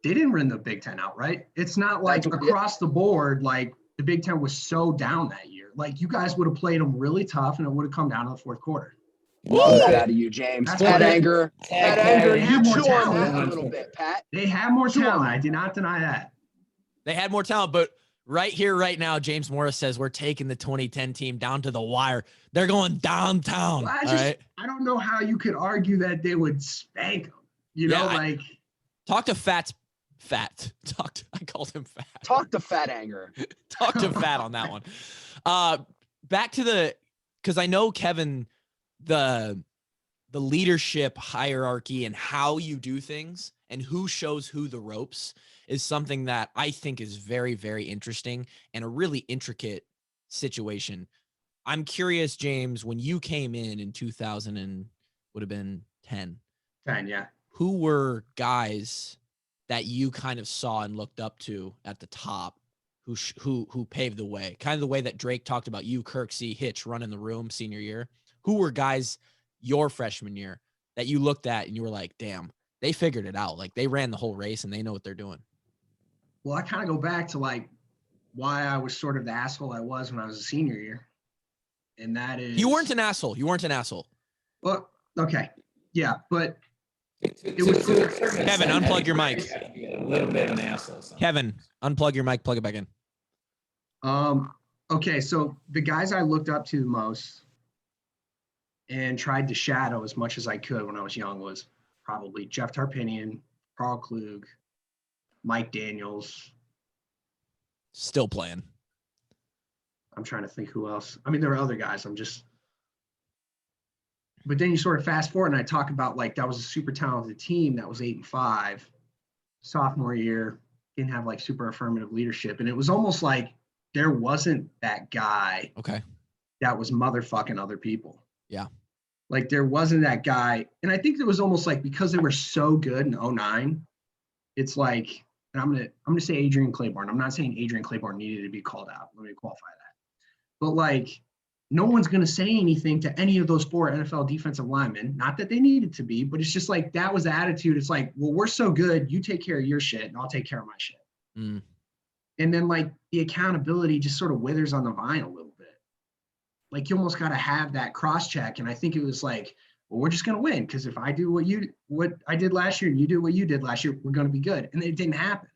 They didn't win the Big Ten outright. It's not like across the board, like the Big Ten was so down that year. Like you guys would have played them really tough and it would have come down to the fourth quarter. Love that out of you, James. That's Pat what it- Anger, They you had more chew on that talent. a little bit, Pat. They have more Sure. talent. I did not deny that. They had more talent, but Right here, right now, James Morris says we're taking the 2010 team down to the wire. They're going downtown. Well, I don't know how you could argue that they would spank them. Talk to Fat. I called him Fat. Talk to Fat Anger. Talk to Fat on that one. Back to because I know, Kevin, the leadership hierarchy and how you do things and who shows who the ropes is something that I think is very, very interesting and a really intricate situation. I'm curious, James, when you came in 2000 and would have been 10, yeah. Who were guys that you kind of saw and looked up to at the top who paved the way? Kind of the way that Drake talked about you, Kirksey, Hitch running the room senior year. Who were guys your freshman year that you looked at and you were like, damn, they figured it out. Like, they ran the whole race and they know what they're doing. Well, I kind of go back to like why I was sort of the asshole I was when I was a senior year. And that is... You weren't an asshole. Well, okay. Yeah, but it was Kevin, unplug your mic. A little bit of an asshole. Kevin, unplug your mic, plug it back in. Okay, so the guys I looked up to the most and tried to shadow as much as I could when I was young was probably Jeff Tarpinian, Carl Klug, Mike Daniels. Still playing. I'm trying to think who else. I mean, there were other guys. But then you sort of fast forward and I talk about like that was a super talented team that was 8-5. Sophomore year, didn't have like super affirmative leadership. And it was almost like there wasn't that guy that was motherfucking other people. Yeah. Like there wasn't that guy. And I think it was almost like because they were so good in 2009, it's like, and I'm gonna say Adrian Claiborne. I'm not saying Adrian Claiborne needed to be called out. Let me qualify that. But like, no one's gonna say anything to any of those 4 NFL defensive linemen. Not that they needed to be, but it's just like that was the attitude. It's like, well, we're so good, you take care of your shit, and I'll take care of my shit. Mm. And then like the accountability just sort of withers on the vine a little bit. Like you almost got to have that cross check. And I think it was like, well, we're just going to win. Because if I do what I did last year and you do what you did last year, we're going to be good. And it didn't happen,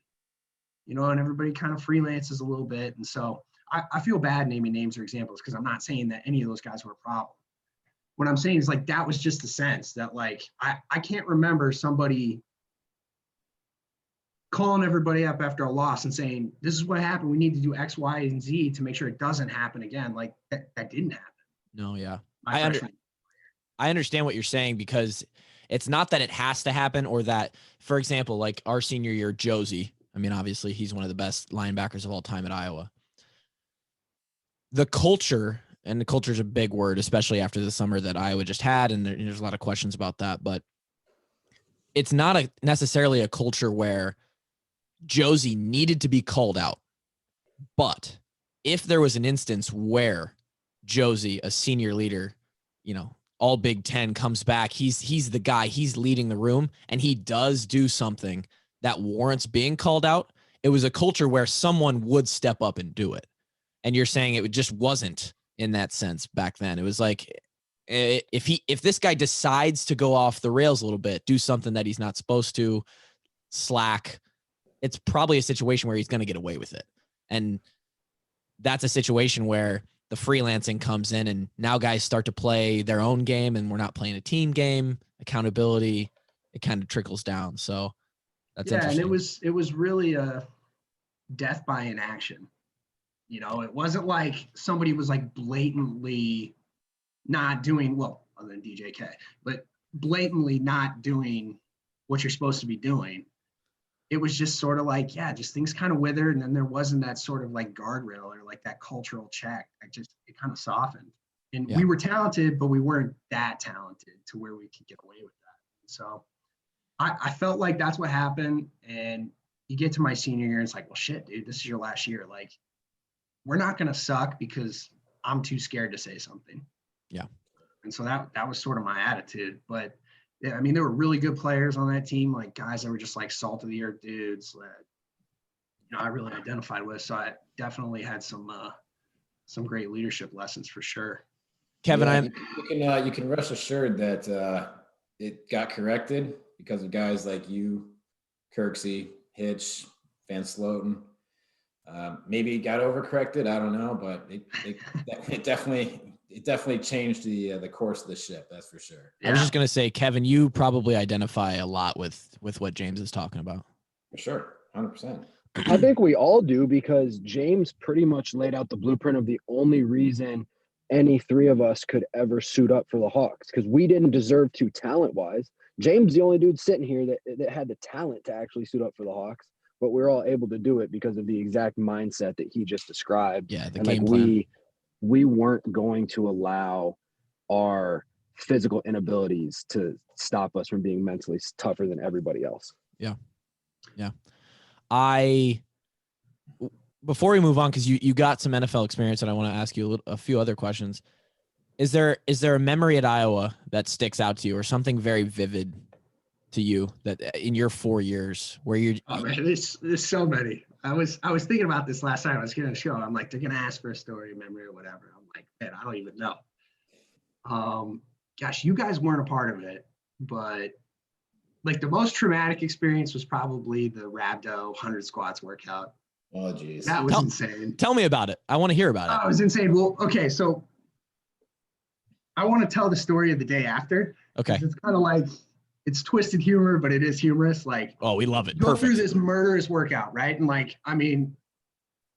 and everybody kind of freelances a little bit. And so I feel bad naming names or examples because I'm not saying that any of those guys were a problem. What I'm saying is like, that was just the sense that like, I can't remember somebody calling everybody up after a loss and saying, this is what happened. We need to do X, Y, and Z to make sure it doesn't happen again. Like that didn't happen. No, yeah. I understand what you're saying because it's not that it has to happen or that, for example, like our senior year, Josie, I mean, obviously he's one of the best linebackers of all time at Iowa. The culture, and the culture is a big word, especially after the summer that Iowa just had. And there's a lot of questions about that, but it's not necessarily a culture where Josie needed to be called out. But if there was an instance where Josie, a senior leader, all Big Ten, comes back, he's the guy, he's leading the room, and he does do something that warrants being called out, it was a culture where someone would step up and do it. And you're saying it just wasn't in that sense back then. It was like, if this guy decides to go off the rails a little bit, do something that he's not supposed to, slack, it's probably a situation where he's going to get away with it. And that's a situation where the freelancing comes in and now guys start to play their own game and we're not playing a team game. Accountability, it kind of trickles down. So that's interesting. And it was really a death by inaction. It wasn't like somebody was like blatantly not doing, well, other than DJK, but blatantly not doing what you're supposed to be doing. It was just sort of like, just things kind of withered. And then there wasn't that sort of like guardrail or like that cultural check. It kind of softened. And we were talented, but we weren't that talented to where we could get away with that. So I felt like that's what happened. And you get to my senior year and it's like, well, shit, dude, this is your last year. Like, we're not going to suck because I'm too scared to say something. Yeah. And so that was sort of my attitude. But I mean, there were really good players on that team, like guys that were just like salt of the earth dudes that, I really identified with. So I definitely had some great leadership lessons for sure. Kevin, you can rest assured that it got corrected because of guys like you, Kirksey, Hitch, Van Sloten, Maybe it got overcorrected. I don't know, but it definitely changed the course of the ship. That's for sure. I was just gonna say, Kevin, you probably identify a lot with what James is talking about. For sure, 100%. I think we all do, because James pretty much laid out the blueprint of the only reason any three of us could ever suit up for the Hawks, because we didn't deserve to talent-wise. James, the only dude sitting here that had the talent to actually suit up for the Hawks, but we were all able to do it because of the exact mindset that he just described. Yeah, the and game plan. We weren't going to allow our physical inabilities to stop us from being mentally tougher than everybody else. Yeah. Before we move on, because you got some NFL experience, and I want to ask you a few other questions. Is there a memory at Iowa that sticks out to you, or something very vivid to you that in your 4 years where you're? Oh man, there's so many. I was thinking about this last night. I was getting a show. I'm like, they're gonna ask for a story, memory, or whatever. I'm like, man, I don't even know. Gosh, you guys weren't a part of it, but like the most traumatic experience was probably the Rhabdo 100 squats workout. Oh geez, that was insane. Tell me about it. I want to hear about it. Oh, it was insane. Well, okay, so I want to tell the story of the day after. Okay. It's kind of like, it's twisted humor, but it is humorous. Like, oh, we love it. Go Perfect. through this murderous workout, right? And like, I mean,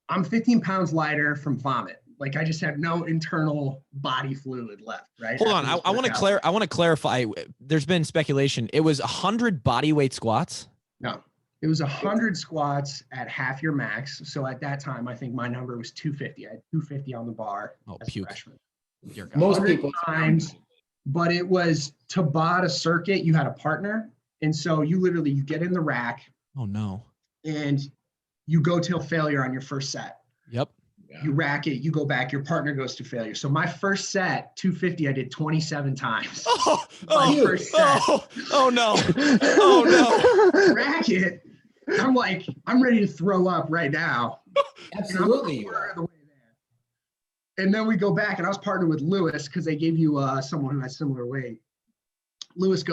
I'm 15 pounds lighter from vomit. Like, I just had no internal body fluid left, right? Hold on. I want to clarify. There's been speculation. It was 100 body weight squats. No, it was 100 squats at half your max. So at that time, I think my number was 250. I had 250 on the bar. Oh, as a puke. freshman. Most people times, but it was Tabata circuit. You had a partner, and so you get in the rack. Oh no! And you go till failure on your first set. Yep. Yeah. You rack it. You go back. Your partner goes to failure. So my first set, 250, I did 27 times. First set. Oh no! Oh no! Rack it. I'm like, I'm ready to throw up right now. Absolutely. And then we go back, and I was partnered with Lewis because they gave you someone who has similar weight. Lewis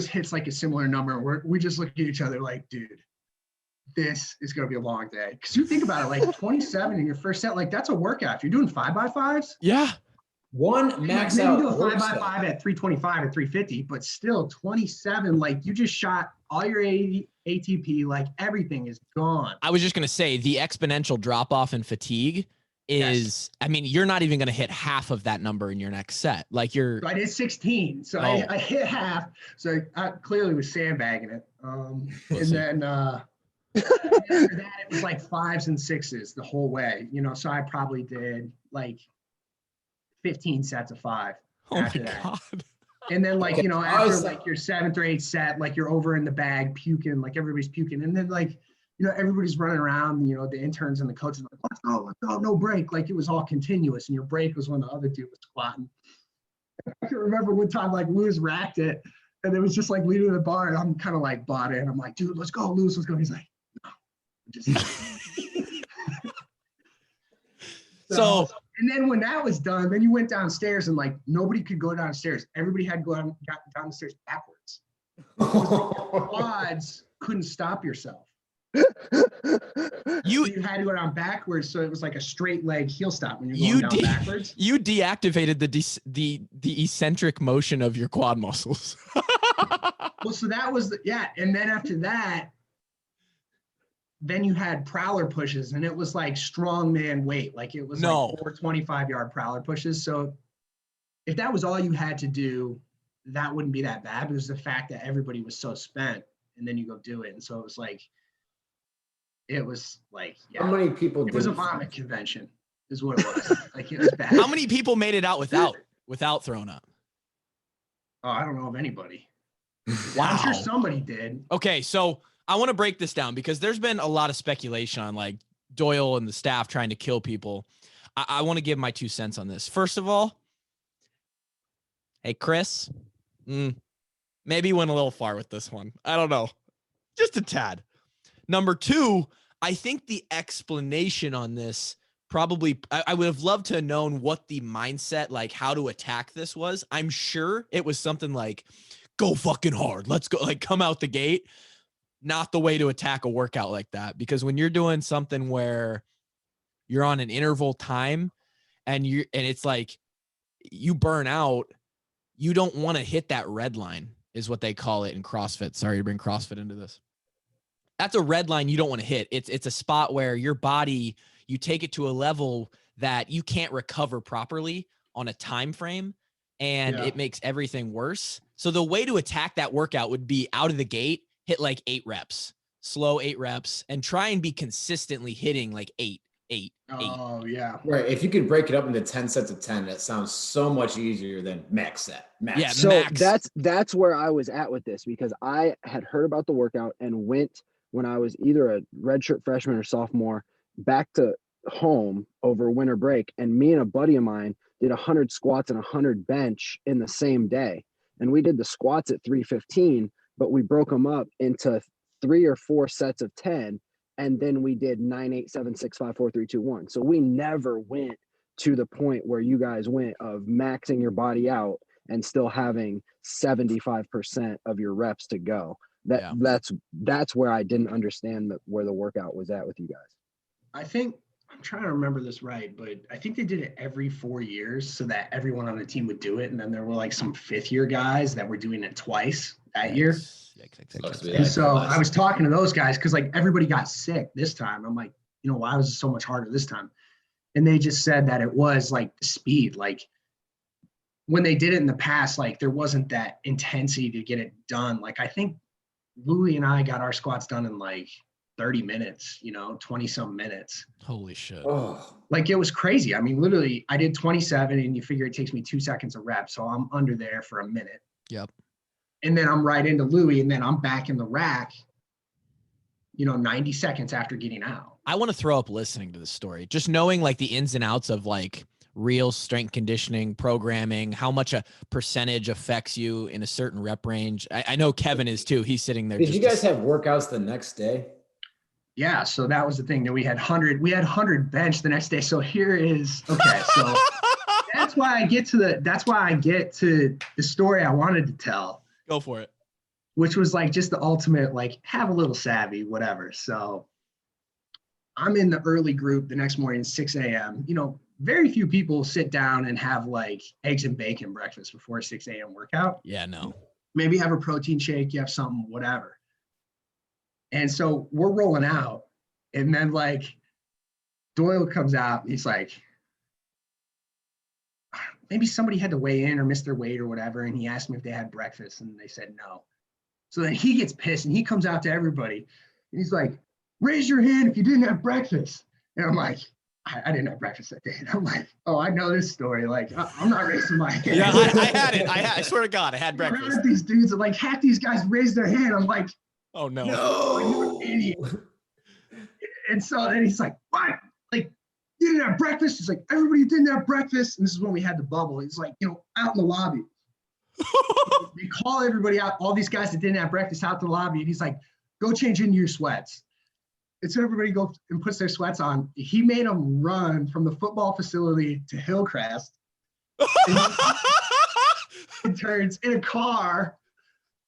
hits like a similar number. And we just look at each other like, dude, this is going to be a long day. Because you think about it, like 27 in your first set, like that's a workout. If you're doing 5x5s. Yeah. One max like, out. You do a 5x5 at 325 or 350, but still 27, like you just shot all your ATP, like everything is gone. I was just going to say the exponential drop off in fatigue is, I mean, you're not even going to hit half of that number in your next set. Like So I did 16. So I hit half. So I clearly was sandbagging it. And then after that, it was like 5s and 6s the whole way, so I probably did like 15 sets of 5 after that. God. And then like, after like your 7th or 8th set, like you're over in the bag puking, like everybody's puking. And then like, everybody's running around, the interns and the coaches, like, let's go, no break. Like it was all continuous, and your break was when the other dude was squatting. I can remember one time, like Lewis racked it, and it was just like leading the bar, and I'm kind of like bought in. I'm like, dude, let's go, Lewis, let's go. He's like, no. So, and then when that was done, then you went downstairs, and like nobody could go downstairs. Everybody had to go down the stairs backwards. Quads couldn't stop yourself. You had to go down backwards, so it was like a straight leg heel stop when you're going down backwards. You deactivated the eccentric motion of your quad muscles. Well, so that was and then after that, then you had prowler pushes, and it was like strongman weight, like it was like 4 25-yard prowler pushes. So if that was all you had to do, that wouldn't be that bad. But it was the fact that everybody was so spent, and then you go do it, and so it was like. How many people? It was a vomit convention, is what it was. Like it was bad. How many people made it out without throwing up? Oh, I don't know of anybody. Wow. I'm sure somebody did. Okay, so I want to break this down because there's been a lot of speculation on like Doyle and the staff trying to kill people. I want to give my 2 cents on this. First of all, hey Chris, maybe you went a little far with this one. I don't know, just a tad. Number 2, I think the explanation on this probably, I would have loved to have known what the mindset, like how to attack this was. I'm sure it was something like, go fucking hard. Let's go, like come out the gate. not the way to attack a workout like that, because when you're doing something where you're on an interval time and it's like you burn out, you don't want to hit that red line, is what they call it in CrossFit. Sorry to bring CrossFit into this. That's a red line you don't want to hit. It's a spot where your body, you take it to a level that you can't recover properly on a time frame, and it makes everything worse. So the way to attack that workout would be out of the gate, hit like 8 reps, slow 8 reps, and try and be consistently hitting like 8. Oh, yeah. Right. If you could break it up into 10 sets of 10, that sounds so much easier than max set. Yeah, So max. that's where I was at with this, because I had heard about the workout and went when I was either a redshirt freshman or sophomore back to home over winter break, and me and a buddy of mine did 100 squats and 100 bench in the same day. And we did the squats at 315, but we broke them up into 3 or 4 sets of 10. And then we did 9, 8, 7, 6, 5, 4, 3, 2, 1. So we never went to the point where you guys went of maxing your body out and still having 75% of your reps to go. That's where I didn't understand where the workout was at with you guys. I think I'm trying to remember this right, but I think they did it every 4 years so that everyone on the team would do it. And then there were like some 5th-year guys that were doing it twice that year. And so I was talking to those guys because like everybody got sick this time. I'm like, why was it so much harder this time? And they just said that it was like speed. Like when they did it in the past, like there wasn't that intensity to get it done. Like I think Louie and I got our squats done in like 30 minutes, 20 some minutes. Holy shit. Oh. Like it was crazy. I mean, literally I did 27 and you figure it takes me 2 seconds a rep. So I'm under there for a minute. Yep. And then I'm right into Louie, and then I'm back in the rack, 90 seconds after getting out. I want to throw up listening to this story, just knowing like the ins and outs of like real strength conditioning programming, how much a percentage affects you in a certain rep range. I know Kevin is too. He's sitting there. Did you guys have workouts the next day? Yeah. So that was the thing that we had 100 bench the next day. So here is, okay. So that's why I get to the story I wanted to tell. Go for it. Which was like just the ultimate, like have a little savvy, whatever. So I'm in the early group the next morning, 6 a.m. Very few people sit down and have like eggs and bacon breakfast before a 6 a.m. workout. Yeah, no. Maybe have a protein shake, you have something, whatever. And so we're rolling out. And then like Doyle comes out. He's like, maybe somebody had to weigh in or miss their weight or whatever. And he asked me if they had breakfast and they said no. So then he gets pissed and he comes out to everybody. And he's like, raise your hand if you didn't have breakfast. And I'm like, I didn't have breakfast that day. And I'm like, oh, I know this story. Like, I'm not raising my hand. Yeah, I had it. I swear to God, I had breakfast. Around these dudes, like half these guys raised their hand. I'm like, oh no. No, you're an idiot. And so then he's like, what? Like, you didn't have breakfast? He's like, everybody didn't have breakfast. And this is when we had the bubble. He's like, out in the lobby. They call everybody out, all these guys that didn't have breakfast out in the lobby. And he's like, go change into your sweats. And so everybody goes and puts their sweats on. He made them run from the football facility to Hillcrest. And turns in a car,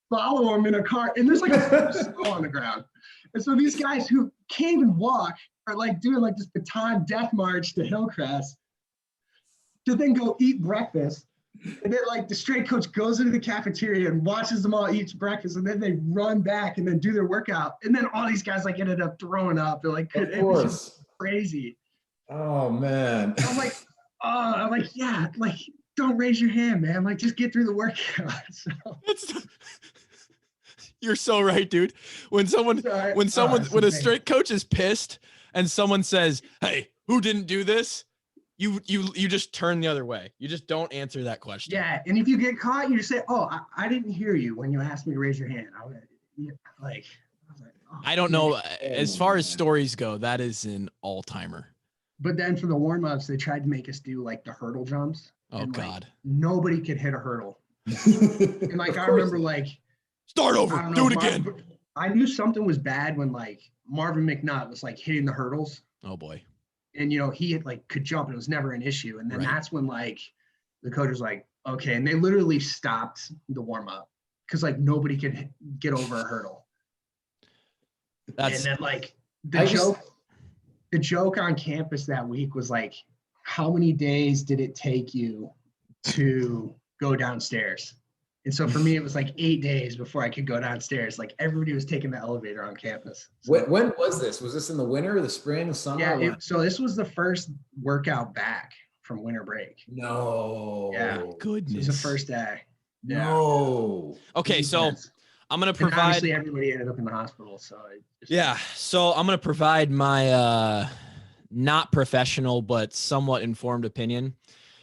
follow him in a car. And there's like a snow on the ground. And so these guys who can't even walk are like doing like this baton death march to Hillcrest to then go eat breakfast. And then like the strength coach goes into the cafeteria and watches them all eat breakfast, and then they run back and then do their workout. And then all these guys like ended up throwing up. They're like, it was crazy. Oh man. I'm like, yeah, like don't raise your hand, man. Like just get through the workout. So. You're so right, dude. When a strength coach is pissed and someone says, hey, who didn't do this? You just turn the other way. You just don't answer that question. Yeah, and if you get caught, you just say, "Oh, I didn't hear you when you asked me to raise your hand." I was like, oh, I don't know. As far as stories go, that is an all-timer. But then for the warm-ups, they tried to make us do like the hurdle jumps. Oh and, God! Like, nobody could hit a hurdle. And like I remember, like start over, do it again. I knew something was bad when like Marvin McNutt was like hitting the hurdles. Oh boy. And, he had like could jump and it was never an issue. And then that's when like the coach was like, okay. And they literally stopped the warm up because like nobody could get over a hurdle. And then like the joke on campus that week was like, how many days did it take you to go downstairs? And so for me, it was like 8 days before I could go downstairs. Like everybody was taking the elevator on campus. So, when was this? Was this in the winter, the spring, the summer? Yeah. So this was the first workout back from winter break. No. Yeah. Goodness. It was the first day. Yeah. No. Okay. So I'm going to And provide. obviously everybody ended up in the hospital. So So I'm going to provide my not professional, but somewhat informed opinion.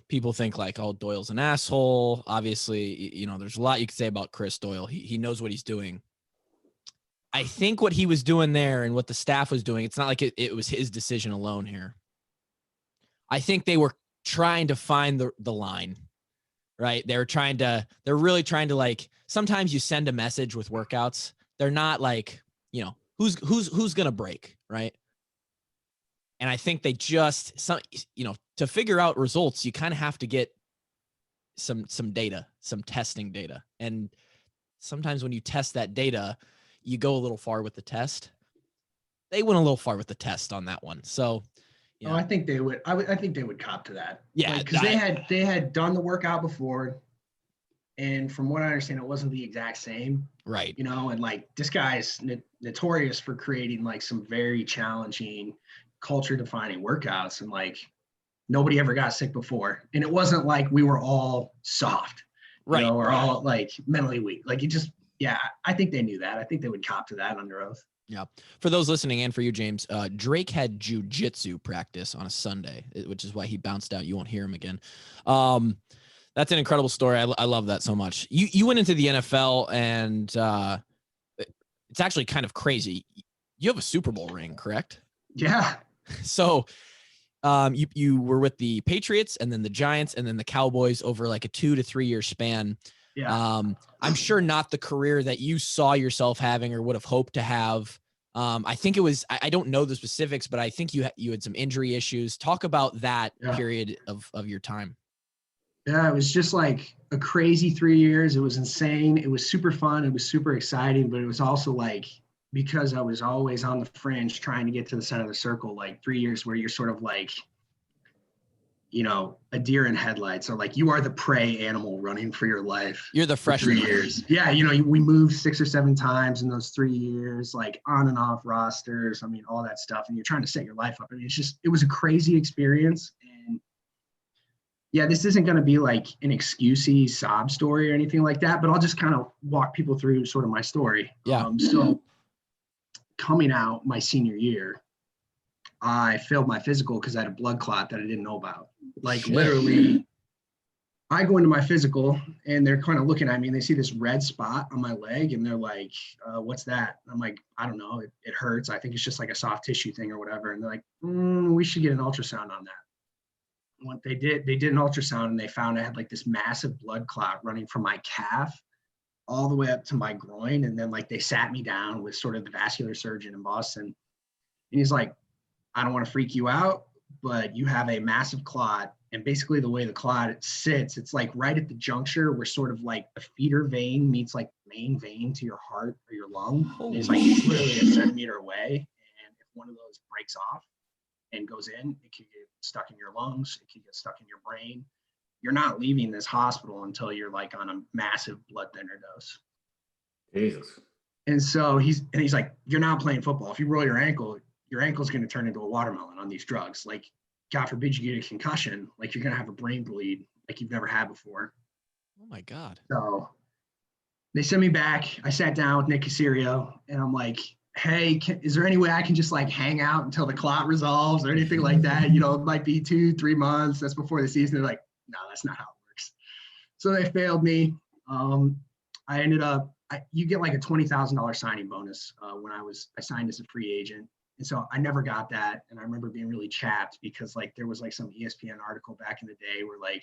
People think like, oh, Doyle's an asshole. Obviously, you know, there's a lot you could say about Chris Doyle. He knows what he's doing. I think what he was doing there and what the staff was doing, it's not like it was his decision alone here. I think they were trying to find the line, right? They're really trying to like, sometimes you send a message with workouts. They're not like, you know, who's going to break, right? And I think they just, to figure out results, you kind of have to get some data, some testing data. And sometimes when you test that data, you go a little far with the test. They went a little far with the test on that one. So, Oh, I think they would. I think they would cop to that. Yeah, because they had done the workout before, and from what I understand, it wasn't the exact same. Right. You know, and like this guy's notorious for creating like some very challenging, culture-defining workouts, and like nobody ever got sick before, and it wasn't like we were all soft, right? Or all like mentally weak. Like it just, I think they knew that. I think they would cop to that under oath. Yeah. For those listening and for you, James, Drake had jujitsu practice on a Sunday, which is why he bounced out. You won't hear him again. That's an incredible story. I love that so much. You went into the NFL, and it's actually kind of crazy. You have a Super Bowl ring, correct? Yeah. So you were with the Patriots and then the Giants and then the Cowboys over like a 2 to 3 year span. Yeah. I'm sure not the career that you saw yourself having or would have hoped to have. I think it was, I don't know the specifics, but I think you had some injury issues. Talk about that period of your time. Yeah, it was just like a crazy 3 years. It was insane. It was super fun. It was super exciting, but it was also like, because I was always on the fringe trying to get to the center of the circle, like 3 years where you're sort of like, you know, a deer in headlights, or like you are the prey animal running for your life. You're the freshman. 3 years. Yeah. You know, we moved 6 or 7 times in those 3 years, like on and off rosters. I mean, all that stuff. And you're trying to set your life up. I mean, it was a crazy experience. And yeah, this isn't going to be like an excusey sob story or anything like that, but I'll just kind of walk people through sort of my story. Yeah. So coming out my senior year, I failed my physical because I had a blood clot that I didn't know about. Like literally, I go into my physical and they're kind of looking at me and they see this red spot on my leg and they're like, what's that? I'm like, I don't know. It hurts. I think it's just like a soft tissue thing or whatever. And they're like, we should get an ultrasound on that. What they did an ultrasound and they found I had like this massive blood clot running from my calf all the way up to my groin. And then like they sat me down with sort of the vascular surgeon in Boston. And he's like, I don't want to freak you out, but you have a massive clot. And basically the way the clot sits, it's like right at the juncture where sort of like the feeder vein meets like the main vein to your heart or your lung. And it's like literally a centimeter away. And if one of those breaks off and goes in, it can get stuck in your lungs. It can get stuck in your brain. You're not leaving this hospital until you're like on a massive blood thinner dose. Jesus. And so he's like, you're not playing football. If you roll your ankle's going to turn into a watermelon on these drugs. Like, God forbid you get a concussion, like you're going to have a brain bleed like you've never had before. Oh my God. So they sent me back. I sat down with Nick Caserio and I'm like, hey, is there any way I can just like hang out until the clot resolves or anything like that? You know, it might be 2-3 months. That's before the season. They're like, no, that's not how it works. So they failed me. I ended up, you get like a $20,000 signing bonus when I signed as a free agent. And so I never got that. And I remember being really chapped because like there was like some ESPN article back in the day where like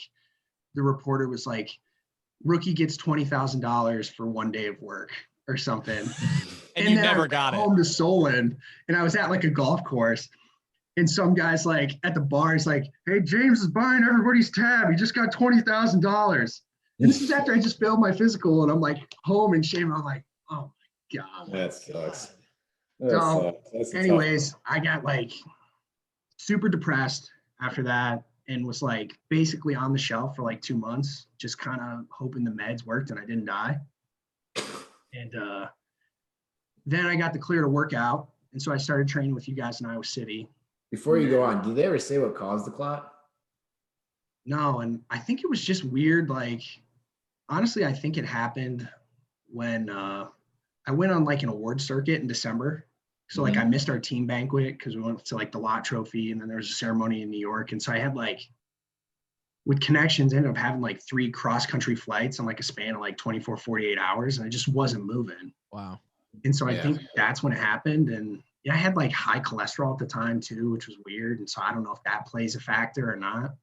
the reporter was like, rookie gets $20,000 for 1 day of work or something. and you never got it. Home to Solon, and I was at like a golf course, and some guy's like at the bar, he's like, hey, James is buying everybody's tab. He just got $20,000. And this is after I just failed my physical, and I'm like home in shame. I'm like, oh my God. That sucks. So anyways, I got like super depressed after that and was like basically on the shelf for like 2 months, just kind of hoping the meds worked and I didn't die. And then I got the clear to work out. And so I started training with you guys in Iowa City. Before you go on, did they ever say what caused the clot? No, and I think it was just weird. Like, honestly, I think it happened when I went on like an award circuit in December. So like I missed our team banquet because we went to like the lot trophy and then there was a ceremony in New York. And so I had like, with connections, I ended up having like 3 cross-country flights on like a span of like 24, 48 hours. And I just wasn't moving. Wow. And so I think that's when it happened. And yeah, I had like high cholesterol at the time too, which was weird. And so I don't know if that plays a factor or not.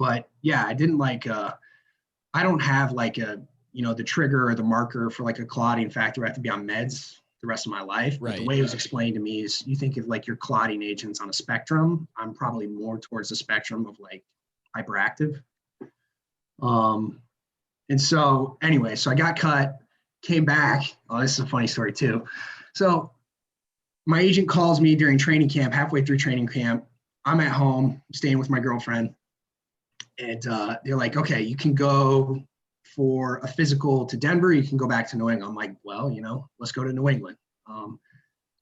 But yeah, I didn't like, I don't have like a, you know, the trigger or the marker for like a clotting factor. I have to be on meds the rest of my life. Right. But the way it was explained to me is you think of like your clotting agents on a spectrum. I'm probably more towards the spectrum of like hyperactive. And so anyway, so I got cut, came back. Oh, this is a funny story too. So my agent calls me during training camp, halfway through training camp. I'm at home staying with my girlfriend. And they're like, okay, you can go for a physical to Denver. You can go back to New England. I'm like, well, you know, let's go to New England. So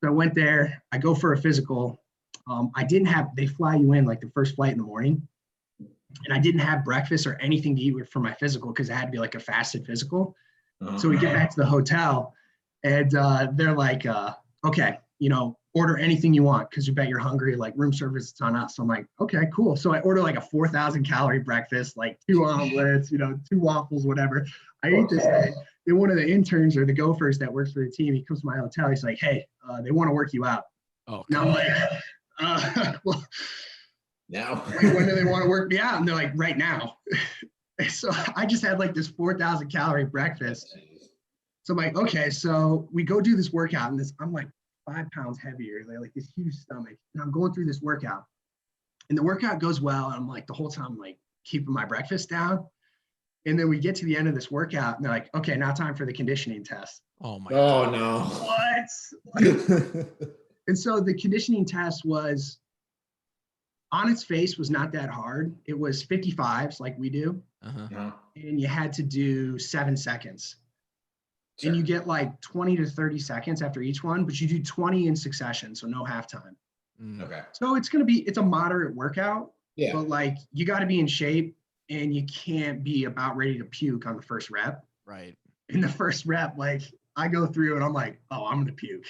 I went there. I go for a physical. I didn't have, they fly you in like the first flight in the morning. And I didn't have breakfast or anything to eat for my physical because it had to be like a fasted physical. So we get back to the hotel and they're like, okay, you know, order anything you want because you bet you're hungry, like room service is on us. So I'm like, okay, cool. So I order like a 4,000 calorie breakfast, like 2 omelets, you know, 2 waffles, whatever. I eat this thing. Then one of the interns or the gophers that works for the team, he comes to my hotel. He's like, hey, they want to work you out. Oh, and I'm like, well, now when do they want to work me out? And they're like, right now. So I just had like this 4,000 calorie breakfast. So I'm like, okay, so we go do this workout and I'm like 5 pounds heavier, like this huge stomach. And I'm going through this workout and the workout goes well. And I'm like, the whole time, I'm like keeping my breakfast down. And then we get to the end of this workout and they're like, okay, now time for the conditioning test. Oh my God. No. What? And so the conditioning test was on its face was not that hard. It was 55s like we do. And you had to do 7 seconds. Sure. And you get like 20 to 30 seconds after each one, but you do 20 in succession, so no halftime. Okay. So it's a moderate workout, but like you got to be in shape and you can't be about ready to puke on the first rep. Right. In the first rep, like I go through and I'm like, oh, I'm going to puke.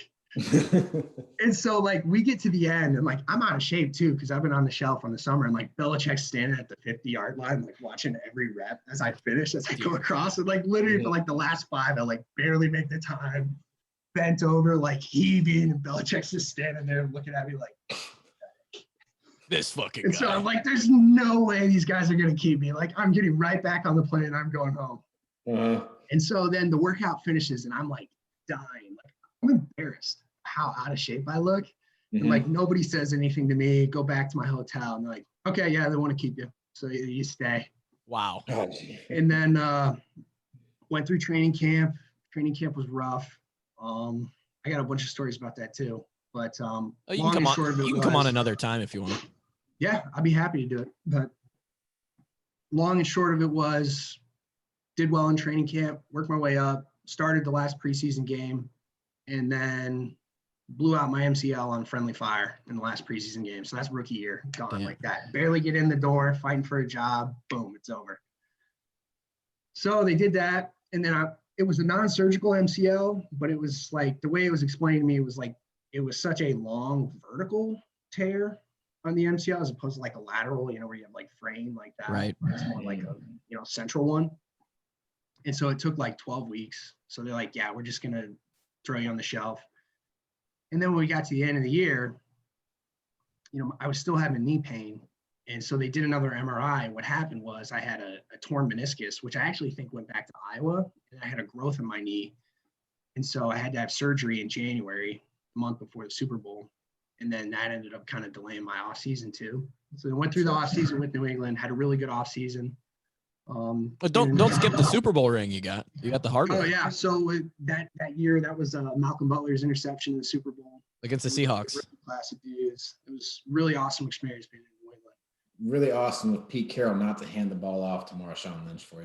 And so like we get to the end and like I'm out of shape too because I've been on the shelf on the summer and like Belichick's standing at the 50-yard line like watching every rep as I finish as I go across and like literally for like the last 5 I like barely make the time, bent over like heaving and Belichick's just standing there looking at me like this fucking guy. So I'm like there's no way these guys are gonna keep me, like I'm getting right back on the plane, I'm going home. And so then the workout finishes and I'm like dying, like I'm embarrassed how out of shape I look. And like nobody says anything to me, go back to my hotel and they're like, okay, yeah, they want to keep you. So you stay. Wow. And then went through training camp. Training camp was rough. I got a bunch of stories about that too. But you can come on another time if you want. Yeah, I'd be happy to do it. But long and short of it was, did well in training camp, worked my way up, started the last preseason game, and then blew out my MCL on friendly fire in the last preseason game. So that's rookie year, gone like that. Barely get in the door, fighting for a job, boom, it's over. So they did that. And then it was a non-surgical MCL, but it was like, the way it was explained to me, it was like, it was such a long vertical tear on the MCL as opposed to like a lateral, you know, where you have like frame like that. Right. It's more like a, you know, central one. And so it took like 12 weeks. So they're like, yeah, we're just going to throw you on the shelf. And then when we got to the end of the year, you know, I was still having knee pain. And so they did another MRI. And what happened was I had a torn meniscus, which I actually think went back to Iowa. And I had a growth in my knee. And so I had to have surgery in January, a month before the Super Bowl. And then that ended up kind of delaying my off season too. So I went through the off season with New England, had a really good off season. But don't skip the Super Bowl ring you got. You got the hard Oh way. yeah. So that year, that was Malcolm Butler's interception in the Super Bowl Against the Seahawks. Class of dudes. It was really awesome experience being in New England. Really awesome with Pete Carroll not to hand the ball off to Marshawn Lynch for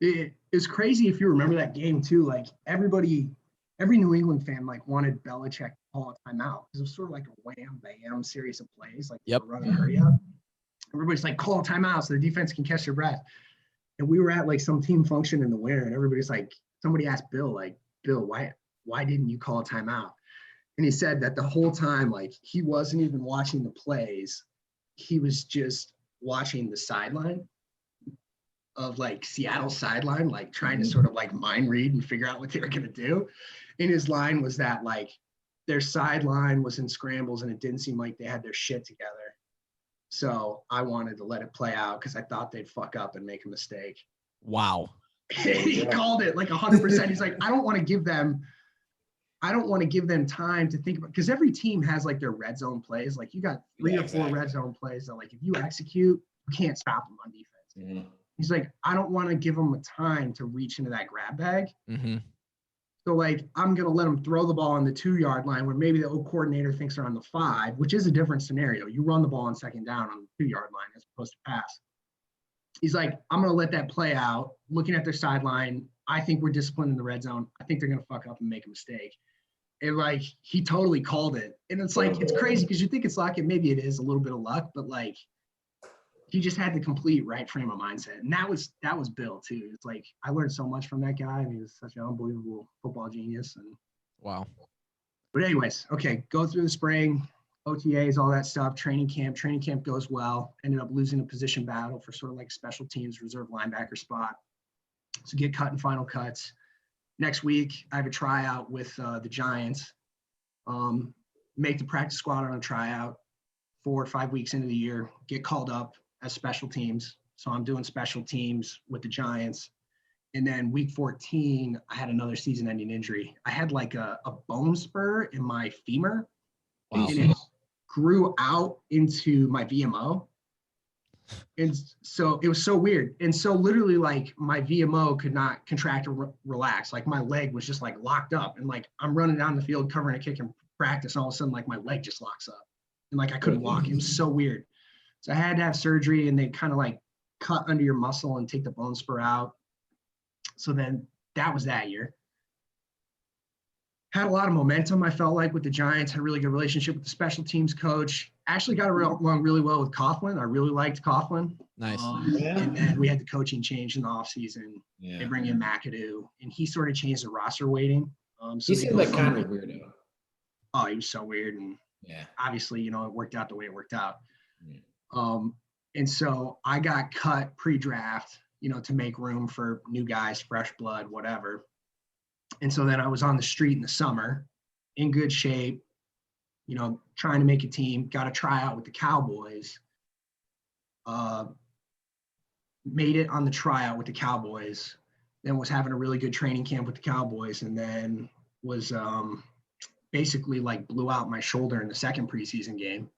you. It's crazy if you remember that game too. Like every New England fan like wanted Belichick to call a timeout because it was sort of like a wham bam series of plays, like running hurry up. Everybody's like, call a timeout so the defense can catch their breath. And we were at like some team function in the winter, and everybody's like, somebody asked Bill, like, Bill, why didn't you call a timeout? And he said that the whole time, like, he wasn't even watching the plays. He was just watching the sideline of like Seattle sideline, like trying to sort of like mind read and figure out what they were going to do. And his line was that like their sideline was in scrambles and it didn't seem like they had their shit together. So I wanted to let it play out because I thought they'd fuck up and make a mistake. Wow. He called it like 100%. He's like, I don't want to give them time to think about, because every team has like their red zone plays. Like you got 3 or 4 red zone plays that like if you execute, you can't stop them on defense. Mm-hmm. He's like, I don't want to give them a time to reach into that grab bag. Mm-hmm. So like, I'm going to let them throw the ball on the 2-yard line where maybe the old coordinator thinks they're on the 5, which is a different scenario. You run the ball on second down on the 2-yard line as opposed to pass. He's like, I'm going to let that play out. Looking at their sideline, I think we're disciplined in the red zone. I think they're going to fuck up and make a mistake. And like, he totally called it. And it's like, it's crazy because you think it's luck, and maybe it is a little bit of luck, but like, he just had the complete right frame of mindset. And that was Bill too. It's like, I learned so much from that guy. He was such an unbelievable football genius. And wow. But anyways, okay, go through the spring, OTAs, all that stuff, training camp goes well. Ended up losing a position battle for sort of like special teams reserve linebacker spot. So get cut in final cuts. Next week, I have a tryout with the Giants. Make the practice squad on a tryout. 4 or 5 weeks into the year, get called up as special teams. So I'm doing special teams with the Giants. And then week 14, I had another season-ending injury. I had like a bone spur in my femur. Wow. And it grew out into my VMO. And so it was so weird. And so literally like my VMO could not contract or relax. Like my leg was just like locked up. And like I'm running down the field covering a kick in practice. And all of a sudden like my leg just locks up. And like I couldn't walk. It was so weird. So I had to have surgery, and they kind of like cut under your muscle and take the bone spur out. So then that was that year. Had a lot of momentum, I felt like, with the Giants. Had a really good relationship with the special teams coach. Actually got along really well with Coughlin. I really liked Coughlin. Nice. And then we had the coaching change in the offseason. Yeah. They bring in McAdoo, and he sort of changed the roster weighting. So he seemed like kind of weirdo. Oh, he was so weird. And yeah, obviously, you know, it worked out the way it worked out. Yeah. And so I got cut pre-draft, you know, to make room for new guys, fresh blood, whatever. And so then I was on the street in the summer, in good shape, you know, trying to make a team, got a tryout with the Cowboys, made it on the tryout with the Cowboys, then was having a really good training camp with the Cowboys, and then was basically like blew out my shoulder in the second preseason game.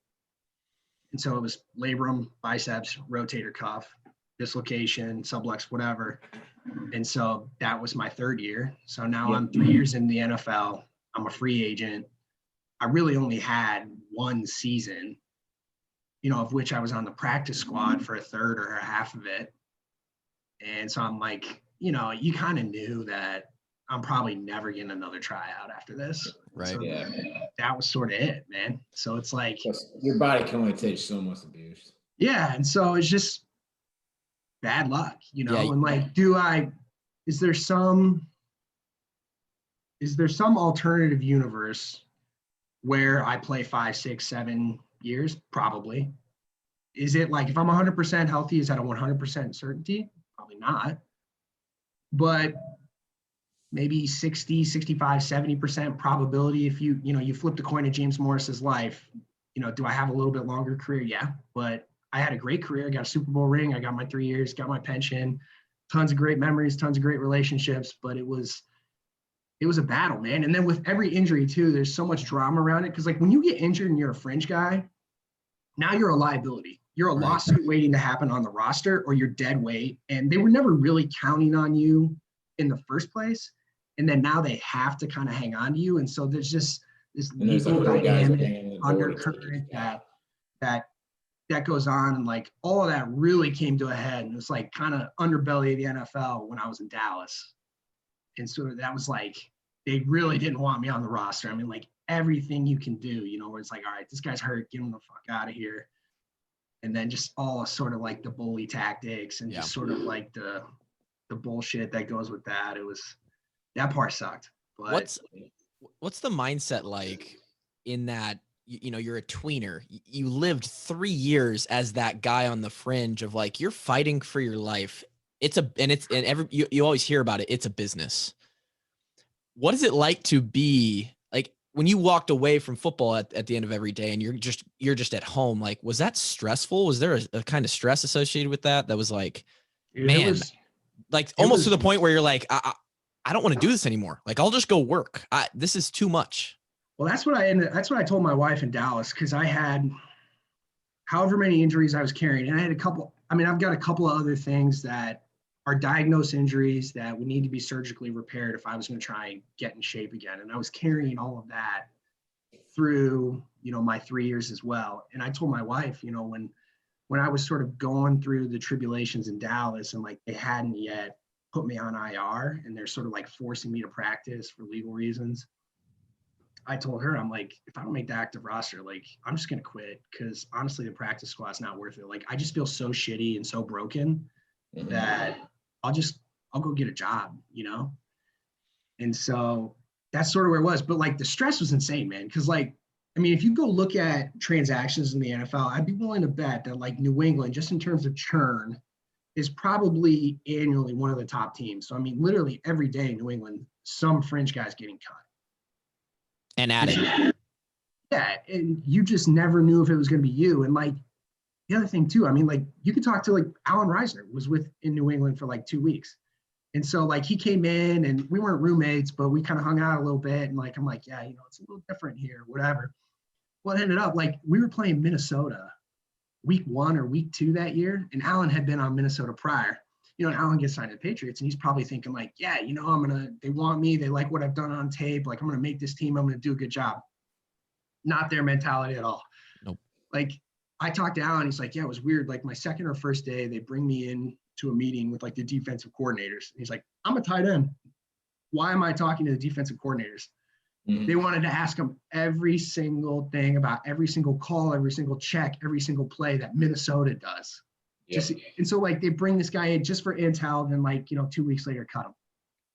And so it was labrum, biceps, rotator cuff, dislocation, sublux, whatever. And so that was my 3rd year. So now I'm 3 years in the NFL. I'm a free agent. I really only had 1 season, you know, of which I was on the practice squad for a third or a half of it. And so I'm like, you know, you kind of knew that I'm probably never getting another tryout after this. Right. So Yeah. that was sort of it, man. So it's like, Your body can only take so much abuse. yeah. And so it's just bad luck, you know, Yeah. and like, is there some alternative universe where I play 5, 6, 7 years? Probably. Is it like, if I'm 100% healthy, is that a 100% certainty? Probably not. But maybe 60, 65, 70% probability. If you flip the coin of James Morris's life, you know, do I have a little bit longer career? Yeah. But I had a great career. I got a Super Bowl ring. I got my 3 years, got my pension, tons of great memories, tons of great relationships, but it was a battle, man. And then with every injury too, there's so much drama around it. Cause like when you get injured and you're a fringe guy, now you're a liability. You're a lawsuit waiting to happen on the roster, or you're dead weight. And they were never really counting on you in the first place. And then now they have to kind of hang on to you. And so there's just this legal dynamic undercurrent that goes on. And like all of that really came to a head. And it was like kind of underbelly of the NFL when I was in Dallas. And so that was like, they really didn't want me on the roster. I mean, like everything you can do, you know, where it's like, all right, this guy's hurt, get him the fuck out of here. And then just all sort of like the bully tactics and just sort of like the bullshit that goes with that. It was, that part sucked. But what's the mindset like in that, you know, you're a tweener. You lived 3 years as that guy on the fringe of like, you're fighting for your life. You always hear about it. It's a business. What is it like to be like when you walked away from football at the end of every day and you're just at home? Like, was that stressful? Was there a kind of stress associated with that? That was like, man, almost to the point where you're like, I don't want to do this anymore. Like, I'll just go work. This is too much. Well, that's what I told my wife in Dallas, because I had however many injuries I was carrying. And I had I've got a couple of other things that are diagnosed injuries that would need to be surgically repaired if I was going to try and get in shape again. And I was carrying all of that through, you know, my 3 years as well. And I told my wife, you know, when I was sort of going through the tribulations in Dallas and like they hadn't yet put me on IR and they're sort of like forcing me to practice for legal reasons, I told her, I'm like, if I don't make the active roster, like I'm just going to quit, because honestly, the practice squad's not worth it. Like I just feel so shitty and so broken that I'll go get a job, you know? And so that's sort of where it was. But like the stress was insane, man. Cause like, I mean, if you go look at transactions in the NFL, I'd be willing to bet that like New England, just in terms of churn, is probably annually one of the top teams. So I mean, literally every day in New England, some fringe guy's getting cut. And added. Yeah. And you just never knew if it was going to be you. And like, the other thing too, I mean, like you could talk to like Alan Reisner was in New England for like 2 weeks. And so like he came in and we weren't roommates, but we kind of hung out a little bit. And like, I'm like, yeah, you know, it's a little different here, whatever. Well, it ended up like we were playing Minnesota week 1 or week 2 that year. And Alan had been on Minnesota prior. You know, and Alan gets signed to the Patriots and he's probably thinking like, yeah, you know, they want me. They like what I've done on tape. Like I'm going to make this team. I'm going to do a good job. Not their mentality at all. Nope. Like, I talked to Alan, he's like, yeah, it was weird. Like my second or first day, they bring me in to a meeting with like the defensive coordinators. He's like, I'm a tight end. Why am I talking to the defensive coordinators? Mm-hmm. They wanted to ask him every single thing about every single call, every single check, every single play that Minnesota does. Yep. And so like they bring this guy in just for intel, and then like, you know, 2 weeks later, cut him.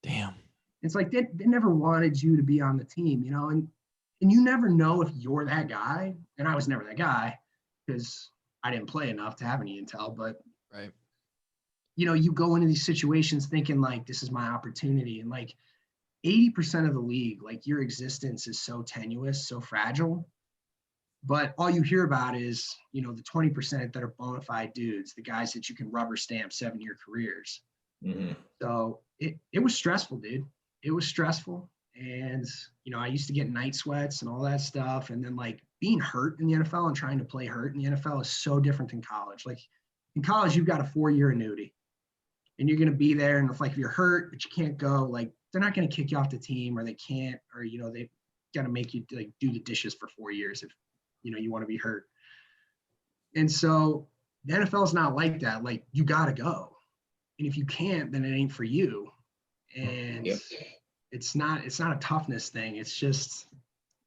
Damn. It's like they never wanted you to be on the team, you know, and you never know if you're that guy. And I was never that guy, because I didn't play enough to have any intel, but right. You know, you go into these situations thinking like, this is my opportunity. And like 80% of the league, like your existence is so tenuous, so fragile, but all you hear about is, you know, the 20% that are bona fide dudes, the guys that you can rubber stamp 7-year careers. Mm-hmm. So it was stressful, dude. It was stressful. And, you know, I used to get night sweats and all that stuff. And then like being hurt in the NFL and trying to play hurt in the NFL is so different than college. Like in college, you've got a 4-year annuity and you're going to be there. And if like, if you're hurt, but you can't go, like, they're not going to kick you off the team, or they can't, or, you know, they got to make you like do the dishes for 4 years if, you know, you want to be hurt. And so the NFL is not like that. Like you got to go. And if you can't, then it ain't for you. And it's not a toughness thing. It's just,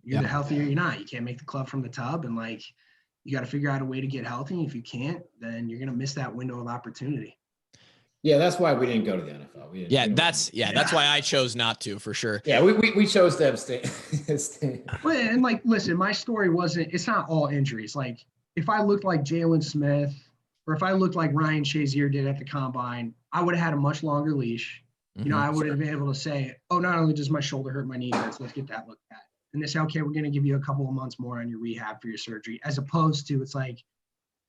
you're the healthier you're not. You can't make the club from the tub, and like, you got to figure out a way to get healthy. And if you can't, then you're going to miss that window of opportunity. Yeah, that's why we didn't go to the NFL. That's why I chose not to, for sure. Yeah, we chose to abstain. Well, and like, listen, my story it's not all injuries. Like if I looked like Jalen Smith, or if I looked like Ryan Shazier did at the combine, I would have had a much longer leash. Mm-hmm. You know, I would have been able to say, oh, not only does my shoulder hurt, my knee hurts, let's get that looked at. And they say, okay, we're going to give you a couple of months more on your rehab for your surgery, as opposed to it's like,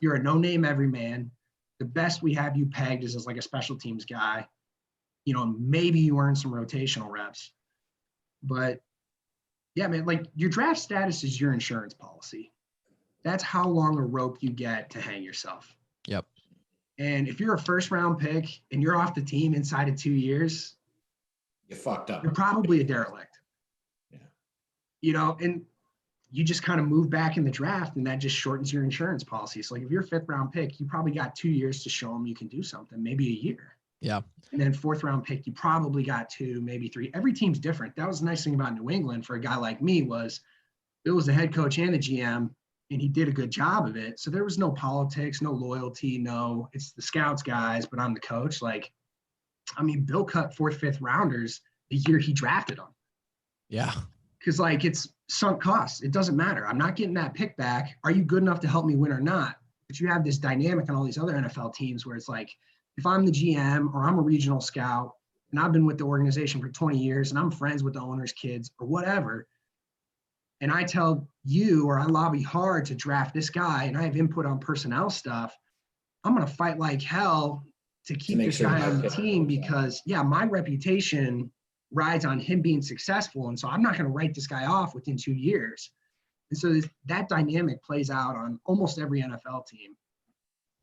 you're a no-name everyman. The best we have you pegged is as like a special teams guy. You know, maybe you earn some rotational reps. But yeah, man, like your draft status is your insurance policy. That's how long a rope you get to hang yourself. Yep. And if you're a first round pick and you're off the team inside of 2 years, You fucked up. You're probably a derelict. Yeah. And you just kind of move back in the draft, and that just shortens your insurance policy. So like if you're a 5th round pick, you probably got 2 years to show them you can do something, maybe a year. Yeah. And then 4th round pick, you probably got 2, maybe 3. Every team's different. That was the nice thing about New England for a guy like me was Bill was the head coach and the GM, and he did a good job of it. So there was no politics, no loyalty, no, it's the scouts guys, but I'm the coach. Like, I mean, Bill cut 4th, 5th rounders the year he drafted them. Yeah. Because like it's sunk costs. It doesn't matter. I'm not getting that pick back. Are you good enough to help me win or not? But you have this dynamic on all these other NFL teams where it's like, if I'm the GM or I'm a regional scout and I've been with the organization for 20 years and I'm friends with the owner's kids or whatever, and I tell you or I lobby hard to draft this guy and I have input on personnel stuff, I'm going to fight like hell to keep this guy on the team because, my reputation rides on him being successful. And so I'm not going to write this guy off within 2 years. And so that dynamic plays out on almost every NFL team.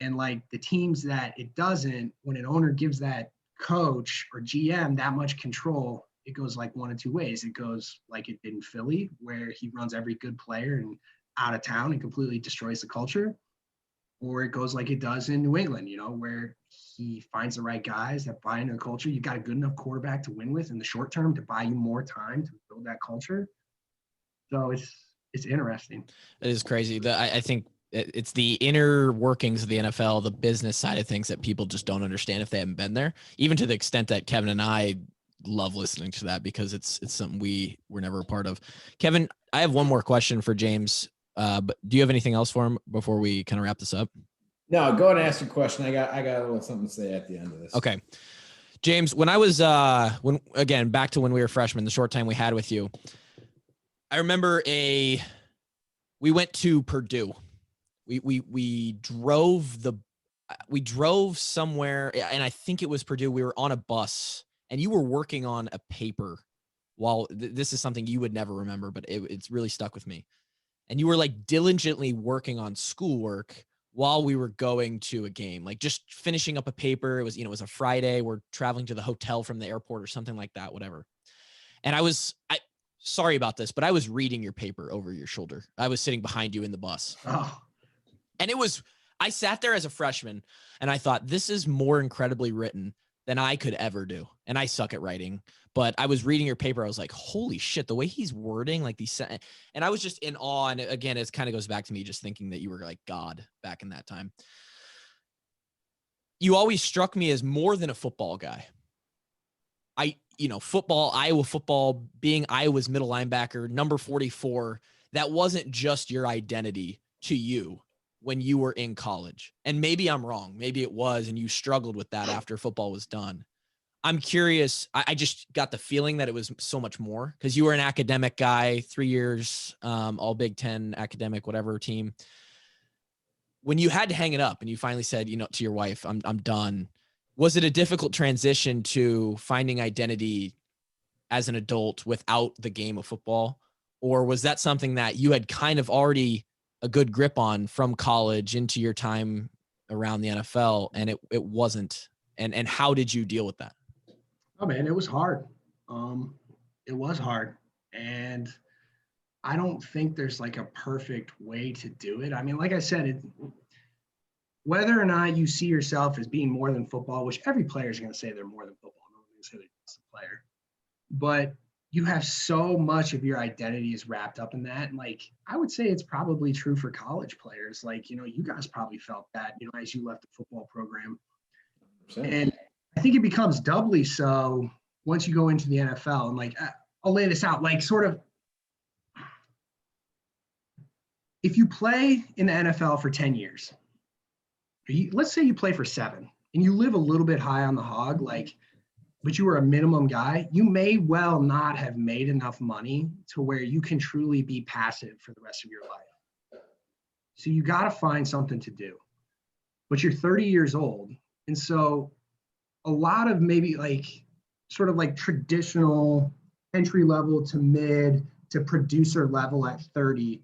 And like the teams that it doesn't, when an owner gives that coach or GM that much control, it goes like one of two ways. It goes like it did in Philly, where he runs every good player and out of town and completely destroys the culture. Or it goes like it does in New England, where he finds the right guys that buy into the culture. You've got a good enough quarterback to win with in the short term to buy you more time to build that culture. So it's interesting. It is crazy. I think it's the inner workings of the NFL, the business side of things that people just don't understand if they haven't been there, even to the extent that Kevin and I love listening to that because it's something we were never a part of. Kevin, I have one more question for James. But do you have anything else for him before we kind of wrap this up? No, go ahead and ask your question. I got a little something to say at the end of this. Okay. James, when I was, back to when we were freshmen, the short time we had with you, I remember we went to Purdue. We drove somewhere, and I think it was Purdue. We were on a bus and you were working on a paper this is something you would never remember, but it's really stuck with me. And you were like diligently working on schoolwork while we were going to a game, like just finishing up a paper. It was, it was a Friday. We're traveling to the hotel from the airport or something like that, whatever. And sorry about this, but I was reading your paper over your shoulder. I was sitting behind you in the bus. Oh. And I sat there as a freshman and I thought, this is more incredibly written than I could ever do. And I suck at writing, but I was reading your paper. I was like, holy shit, the way he's wording like these sentences. And I was just in awe. And again, it kind of goes back to me just thinking that you were like God back in that time. You always struck me as more than a football guy. Football, Iowa football, being Iowa's middle linebacker, number 44, that wasn't just your identity to you when you were in college. And maybe I'm wrong. Maybe it was, and you struggled with that after football was done. I'm curious. I just got the feeling that it was so much more because you were an academic guy, 3 years, all Big Ten academic, whatever team. When you had to hang it up and you finally said, to your wife, I'm done. Was it a difficult transition to finding identity as an adult without the game of football? Or was that something that you had kind of already a good grip on from college into your time around the NFL and it wasn't? And how did you deal with that? Oh man, it was hard. It was hard. And I don't think there's like a perfect way to do it. I mean, like I said, whether or not you see yourself as being more than football, which every player is going to say they're more than football. No one's going to say they're just a player. But you have so much of your identity is wrapped up in that. And like, I would say it's probably true for college players. Like, you guys probably felt that, as you left the football program. And I think it becomes doubly so once you go into the NFL. And like, I'll lay this out, like sort of, if you play in the NFL for 10 years, let's say you play for 7 and you live a little bit high on the hog, but you were a minimum guy, you may well not have made enough money to where you can truly be passive for the rest of your life. So you got to find something to do, but you're 30 years old. And so a lot of maybe sort of traditional entry level to mid to producer level at 30,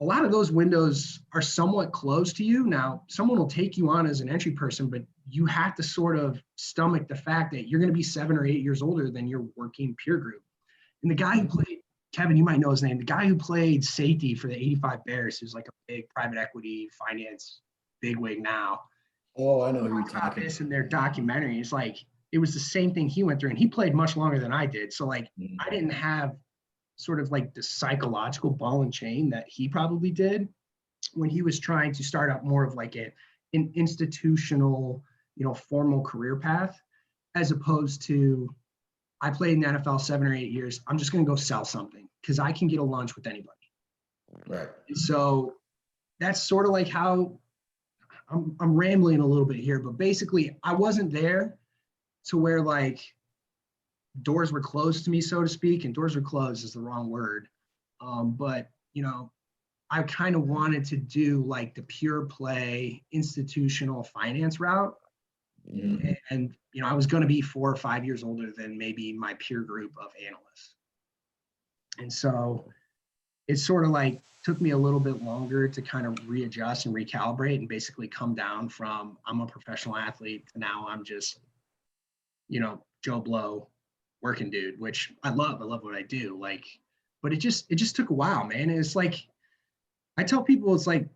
a lot of those windows are somewhat closed to you. Now, someone will take you on as an entry person, but you have to sort of stomach the fact that you're going to be 7 or 8 years older than your working peer group. And the guy who played, Kevin, you might know his name, the guy who played safety for the 85 Bears, who's like a big private equity finance bigwig now. Oh, I know who you're Talks about talking this about. in their documentary. It's like, it was the same thing he went through, and he played much longer than I did. So like, I didn't have sort of like the psychological ball and chain that he probably did when he was trying to start up more of like an institutional, formal career path, as opposed to, I played in the NFL 7 or 8 years. I'm just going to go sell something because I can get a lunch with anybody. Right. And so that's sort of like how I'm rambling a little bit here, but basically I wasn't there to where like doors were closed to me, so to speak, and doors were closed is the wrong word. But, I kind of wanted to do like the pure play institutional finance route. Mm-hmm. And, I was going to be 4 or 5 years older than maybe my peer group of analysts. And so it sort of like took me a little bit longer to kind of readjust and recalibrate and basically come down from I'm a professional athlete to now I'm just, Joe Blow working dude, which I love what I do. Like, but it just took a while, man. And it's like, I tell people it's like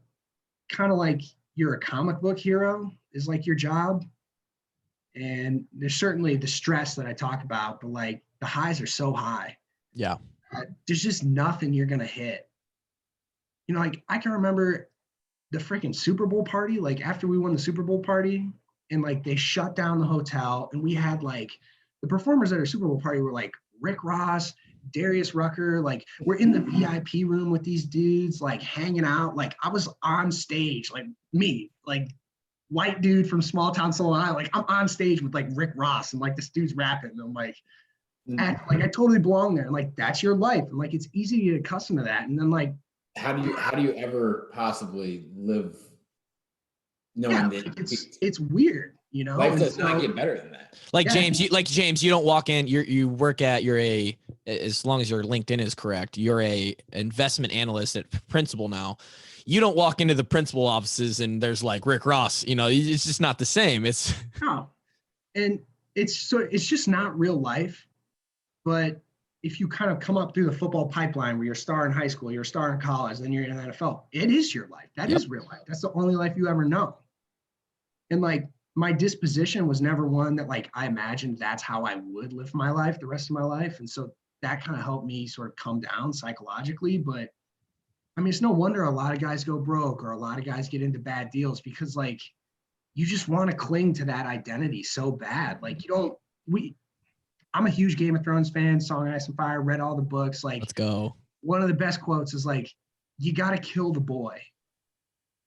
kind of like you're a comic book hero is like your job. And there's certainly the stress that I talk about, but like the highs are so high. Yeah. There's just nothing you're going to hit. Like I can remember the freaking Super Bowl party, like after we won the Super Bowl party and like they shut down the hotel and we had like the performers at our Super Bowl party were like Rick Ross, Darius Rucker, like we're in the VIP room with these dudes, like hanging out. Like I was on stage, like me, like white dude from small town Solon, like I'm on stage with like Rick Ross and like this dude's rapping. And I'm like, I totally belong there. And like, that's your life. And like, it's easy to get accustomed to that. And then like, how do you ever possibly live knowing that it's weird, life does not get better than that. Like James, you don't walk in, you work at, as long as your LinkedIn is correct, you're a investment analyst at Principal now. You don't walk into the principal offices and there's like Rick Ross, it's just not the same. It's no. And it's just not real life. But if you kind of come up through the football pipeline where you're a star in high school, you're a star in college, then you're in the NFL, it is your life. That is real life. That's the only life you ever know. And like my disposition was never one that like I imagined that's how I would live my life the rest of my life. And so that kind of helped me sort of come down psychologically. But I mean, it's no wonder a lot of guys go broke or a lot of guys get into bad deals because like you just want to cling to that identity so bad. Like I'm a huge Game of Thrones fan, Song of Ice and Fire, read all the books. Like, let's go. One of the best quotes is like, you got to kill the boy.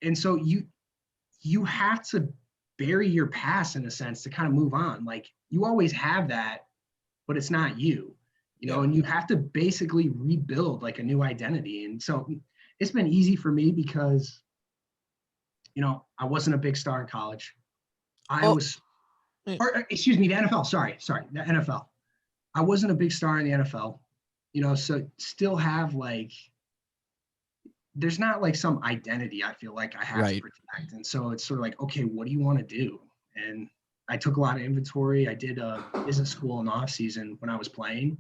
And so you have to bury your past in a sense to kind of move on. Like you always have that, but it's not you, and you have to basically rebuild like a new identity. And so it's been easy for me because, I wasn't a big star in college. The NFL, sorry, the NFL. I wasn't a big star in the NFL, so still have like, there's not like some identity I feel like I have to protect. And so it's sort of like, okay, what do you want to do? And I took a lot of inventory. I did a business school in the off season when I was playing.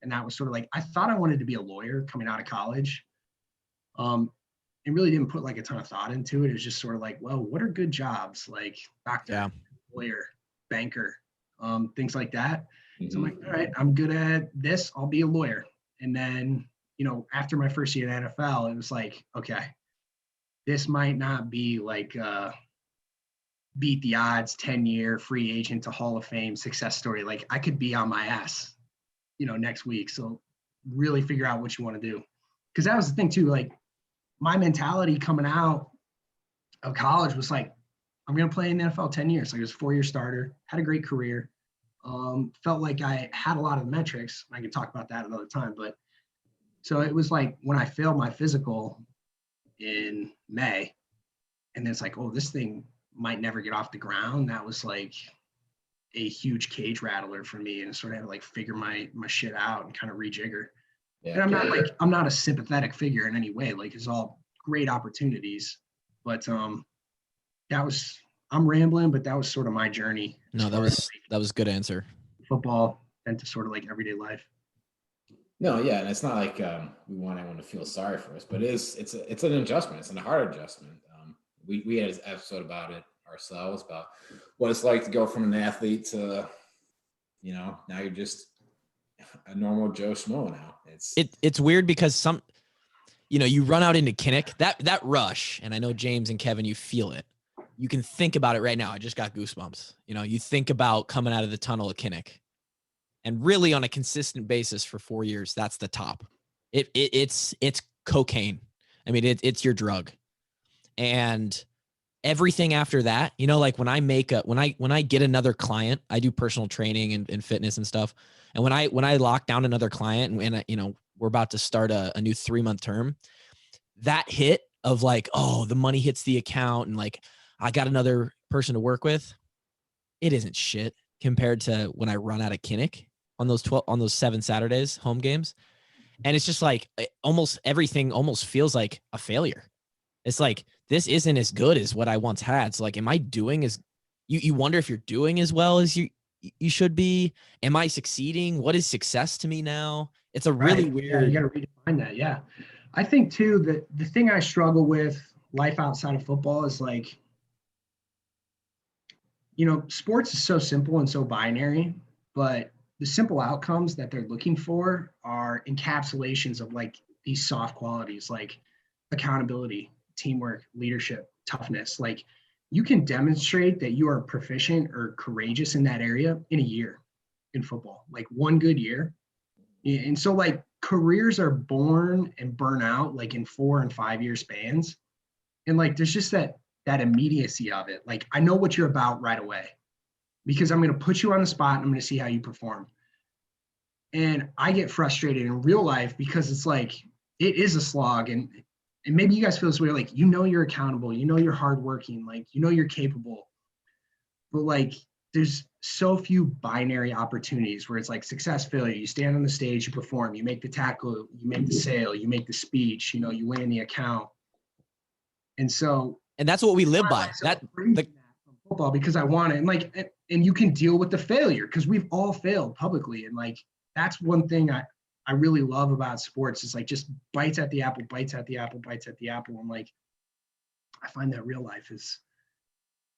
And that was sort of like, I thought I wanted to be a lawyer coming out of college. It really didn't put like a ton of thought into it. It was just sort of like, well, what are good jobs? Like doctor, lawyer, banker, things like that. Mm-hmm. So I'm like, all right, I'm good at this. I'll be a lawyer. And then, after my first year in NFL, it was like, okay, this might not be like beat the odds 10-year free agent to Hall of Fame success story. Like I could be on my ass, next week. So really figure out what you want to do. Because that was the thing too. Like my mentality coming out of college was like, I'm going to play in the NFL 10 years. Like I was a 4-year starter, had a great career. Felt like I had a lot of metrics. I could talk about that another time, but so it was like when I failed my physical in May, and then it's like, oh, this thing might never get off the ground. That was like a huge cage rattler for me, and sort of had to like figure my shit out and kind of rejigger. Yeah, and I'm not a sympathetic figure in any way. Like it's all great opportunities, but I'm rambling, but that was sort of my journey. No, that was a good answer. Football into sort of like everyday life. No, yeah, and it's not like we want anyone to feel sorry for us, but it's an adjustment. It's a hard adjustment. We had an episode about it ourselves, about what it's like to go from an athlete to, now you're just a normal Joe Schmo now. It's weird because you run out into Kinnick, that rush, and I know James and Kevin, you feel it. You can think about it right now. I just got goosebumps. You think about coming out of the tunnel at Kinnick, and really on a consistent basis for 4 years, that's the top. It's cocaine. I mean, it's your drug. And everything after that, like when I get another client, I do personal training and fitness and stuff. And when I lock down another client and we're about to start a new 3-month term, that hit of like, oh, the money hits the account and like, I got another person to work with. It isn't shit compared to when I run out of Kinnick on those 7 Saturdays home games. And it's just like almost everything almost feels like a failure. It's like, this isn't as good as what I once had. So like, am I doing as you wonder if you're doing as well as you should be? Am I succeeding? What is success to me now? It's a really weird. Yeah, you got to redefine that. Yeah. I think too, that the thing I struggle with life outside of football is like, sports is so simple and so binary, but the simple outcomes that they're looking for are encapsulations of like these soft qualities, like accountability, teamwork, leadership, toughness. Like you can demonstrate that you are proficient or courageous in that area in a year in football, like one good year. And so like careers are born and burn out like in 4 and 5 year spans. And like, there's just that immediacy of it. Like, I know what you're about right away because I'm going to put you on the spot and I'm going to see how you perform. And I get frustrated in real life because it's like, it is a slog. And maybe you guys feel this way, like, you're accountable, you're hardworking, like, you're capable. But like, there's so few binary opportunities where it's like success, failure. You stand on the stage, you perform, you make the tackle, you make the sale, you make the speech, you win the account. And that's what we live by. From football because I want it. And like, and you can deal with the failure because we've all failed publicly. And like, that's one thing I really love about sports is like just bites at the apple. I'm like, I find that real life is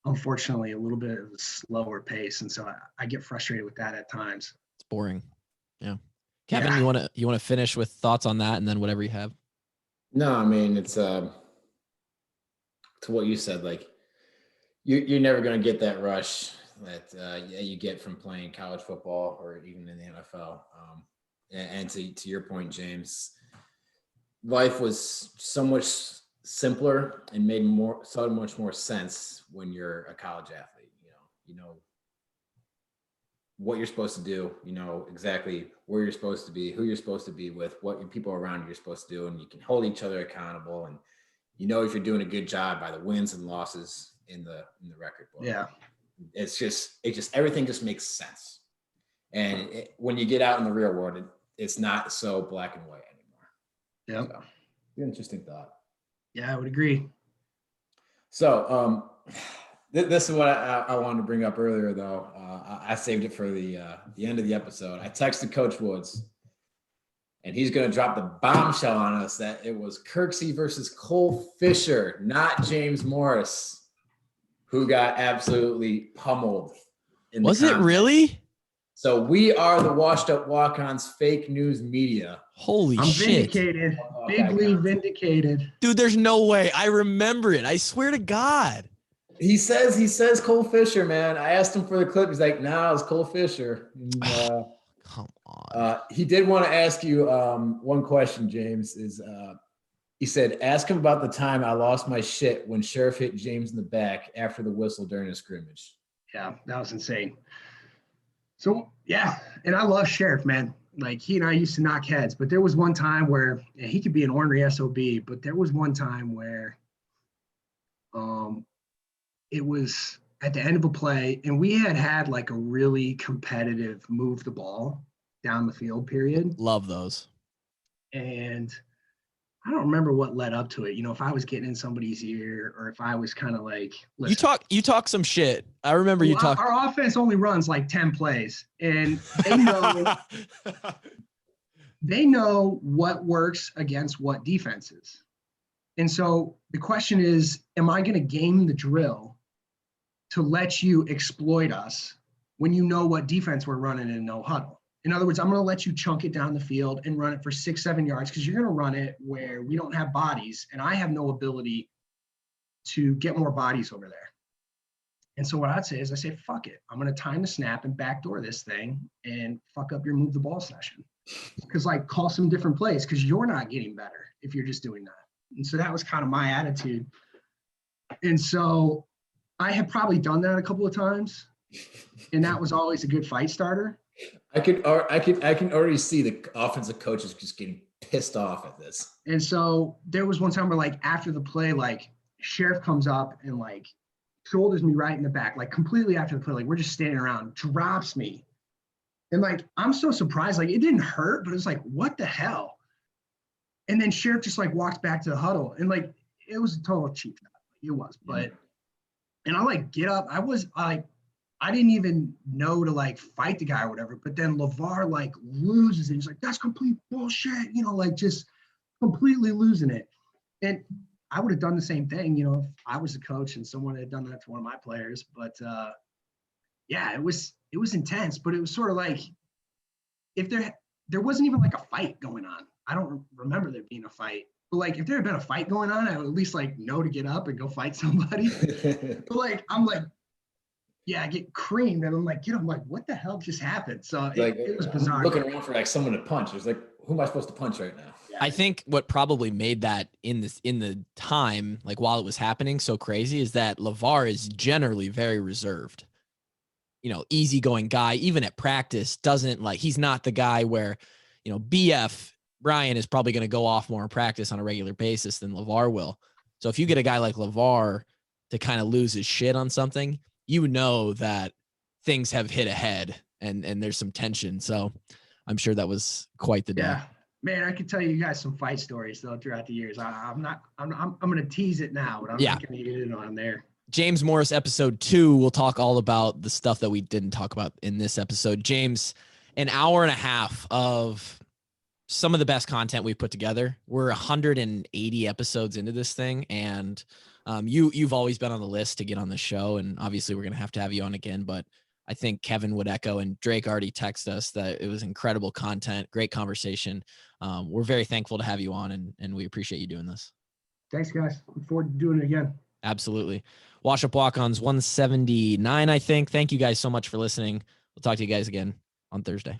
unfortunately a little bit of a slower pace. And so I get frustrated with that at times. It's boring. Yeah. Kevin, you want to finish with thoughts on that and then whatever you have? No, I mean, it's, to what you said, like you're never going to get that rush that you get from playing college football or even in the NFL. And to your point, James, life was so much simpler and made so much more sense when you're a college athlete. You know what you're supposed to do. You know exactly where you're supposed to be, who you're supposed to be with, what your people around you are supposed to do, and you can hold each other accountable. And if you're doing a good job by the wins and losses in the record book. Yeah, it's just everything just makes sense. And when you get out in the real world, it's not so black and white anymore. Yeah, so, interesting thought. Yeah, I would agree. So this is what I wanted to bring up earlier, though. I saved it for the end of the episode. I texted Coach Woods, and he's going to drop the bombshell on us that it was Kirksey versus Cole Fisher, not James Morris, who got absolutely pummeled. Was it really? So we are the washed up Walkons fake news media. Holy I'm shit. Vindicated. Bigly vindicated. Dude, there's no way. I remember it. I swear to God. He says Cole Fisher, man. I asked him for the clip. He's like, nah, it's Cole Fisher. And, come on. He did want to ask you one question, James, he said, ask him about the time I lost my shit when Scherff hit James in the back after the whistle during a scrimmage. Yeah, that was insane. So, yeah, and I love Scherff, man. Like, he and I used to knock heads, but there was one time where he could be an ornery SOB, but there was one time where it was at the end of a play, and we had like a really competitive move the ball down the field period. Love those. And I don't remember what led up to it. If I was getting in somebody's ear or if I was kind of like, listen, you talk some shit. I remember you talk. Our offense only runs like 10 plays, and they know what works against what defenses. And so the question is, am I going to game the drill to let you exploit us when you know what defense we're running in no huddle? In other words, I'm going to let you chunk it down the field and run it for 6-7 yards because you're going to run it where we don't have bodies and I have no ability to get more bodies over there. And so what I'd say is I say, fuck it. I'm going to time the snap and backdoor this thing and fuck up your move the ball session. Because call some different plays because you're not getting better if you're just doing that. And so that was kind of my attitude. And so I had probably done that a couple of times and that was always a good fight starter. I can already see the offensive coaches just getting pissed off at this. And so there was one time where after the play, Scherff comes up and shoulders me right in the back, completely after the play, we're just standing around, drops me. And I'm so surprised, it didn't hurt, but it was what the hell? And then Scherff just walked back to the huddle and it was a total cheat. It was, but, and I get up. I didn't even know to fight the guy or whatever, but then LeVar loses it. He's that's complete bullshit, just completely losing it. And I would have done the same thing, if I was the coach and someone had done that to one of my players. But yeah, it was intense, but it was sort of if there wasn't even a fight going on. I don't remember there being a fight. But if there had been a fight going on, I would at least know to get up and go fight somebody. But I'm yeah, I get creamed and I'm get up. I'm what the hell just happened? So it was bizarre. I'm looking around for someone to punch. It's who am I supposed to punch right now? Yeah. I think what probably made that in the time, while it was happening so crazy, is that LeVar is generally very reserved. Easygoing guy, even at practice, doesn't he's not the guy where, BF Brian is probably going to go off more in practice on a regular basis than LeVar will. So if you get a guy like LeVar to kind of lose his shit on something, that things have hit ahead and there's some tension. So I'm sure that was quite the day. Yeah, man, I could tell you guys some fight stories though throughout the years. I'm going to tease it now, but I'm not going to get it on there. James Morris, episode 2, we'll talk all about the stuff that we didn't talk about in this episode. James, an hour and a half of some of the best content we've put together. We're 180 episodes into this thing, and you've always been on the list to get on the show, and obviously we're going to have you on again, but I think Kevin would echo, and Drake already texted us that it was incredible content, great conversation. We're very thankful to have you on, and we appreciate you doing this. Thanks, guys. Look forward to doing it again. Absolutely. Wash Up Walkons 179, I think. Thank you guys so much for listening. We'll talk to you guys again on Thursday.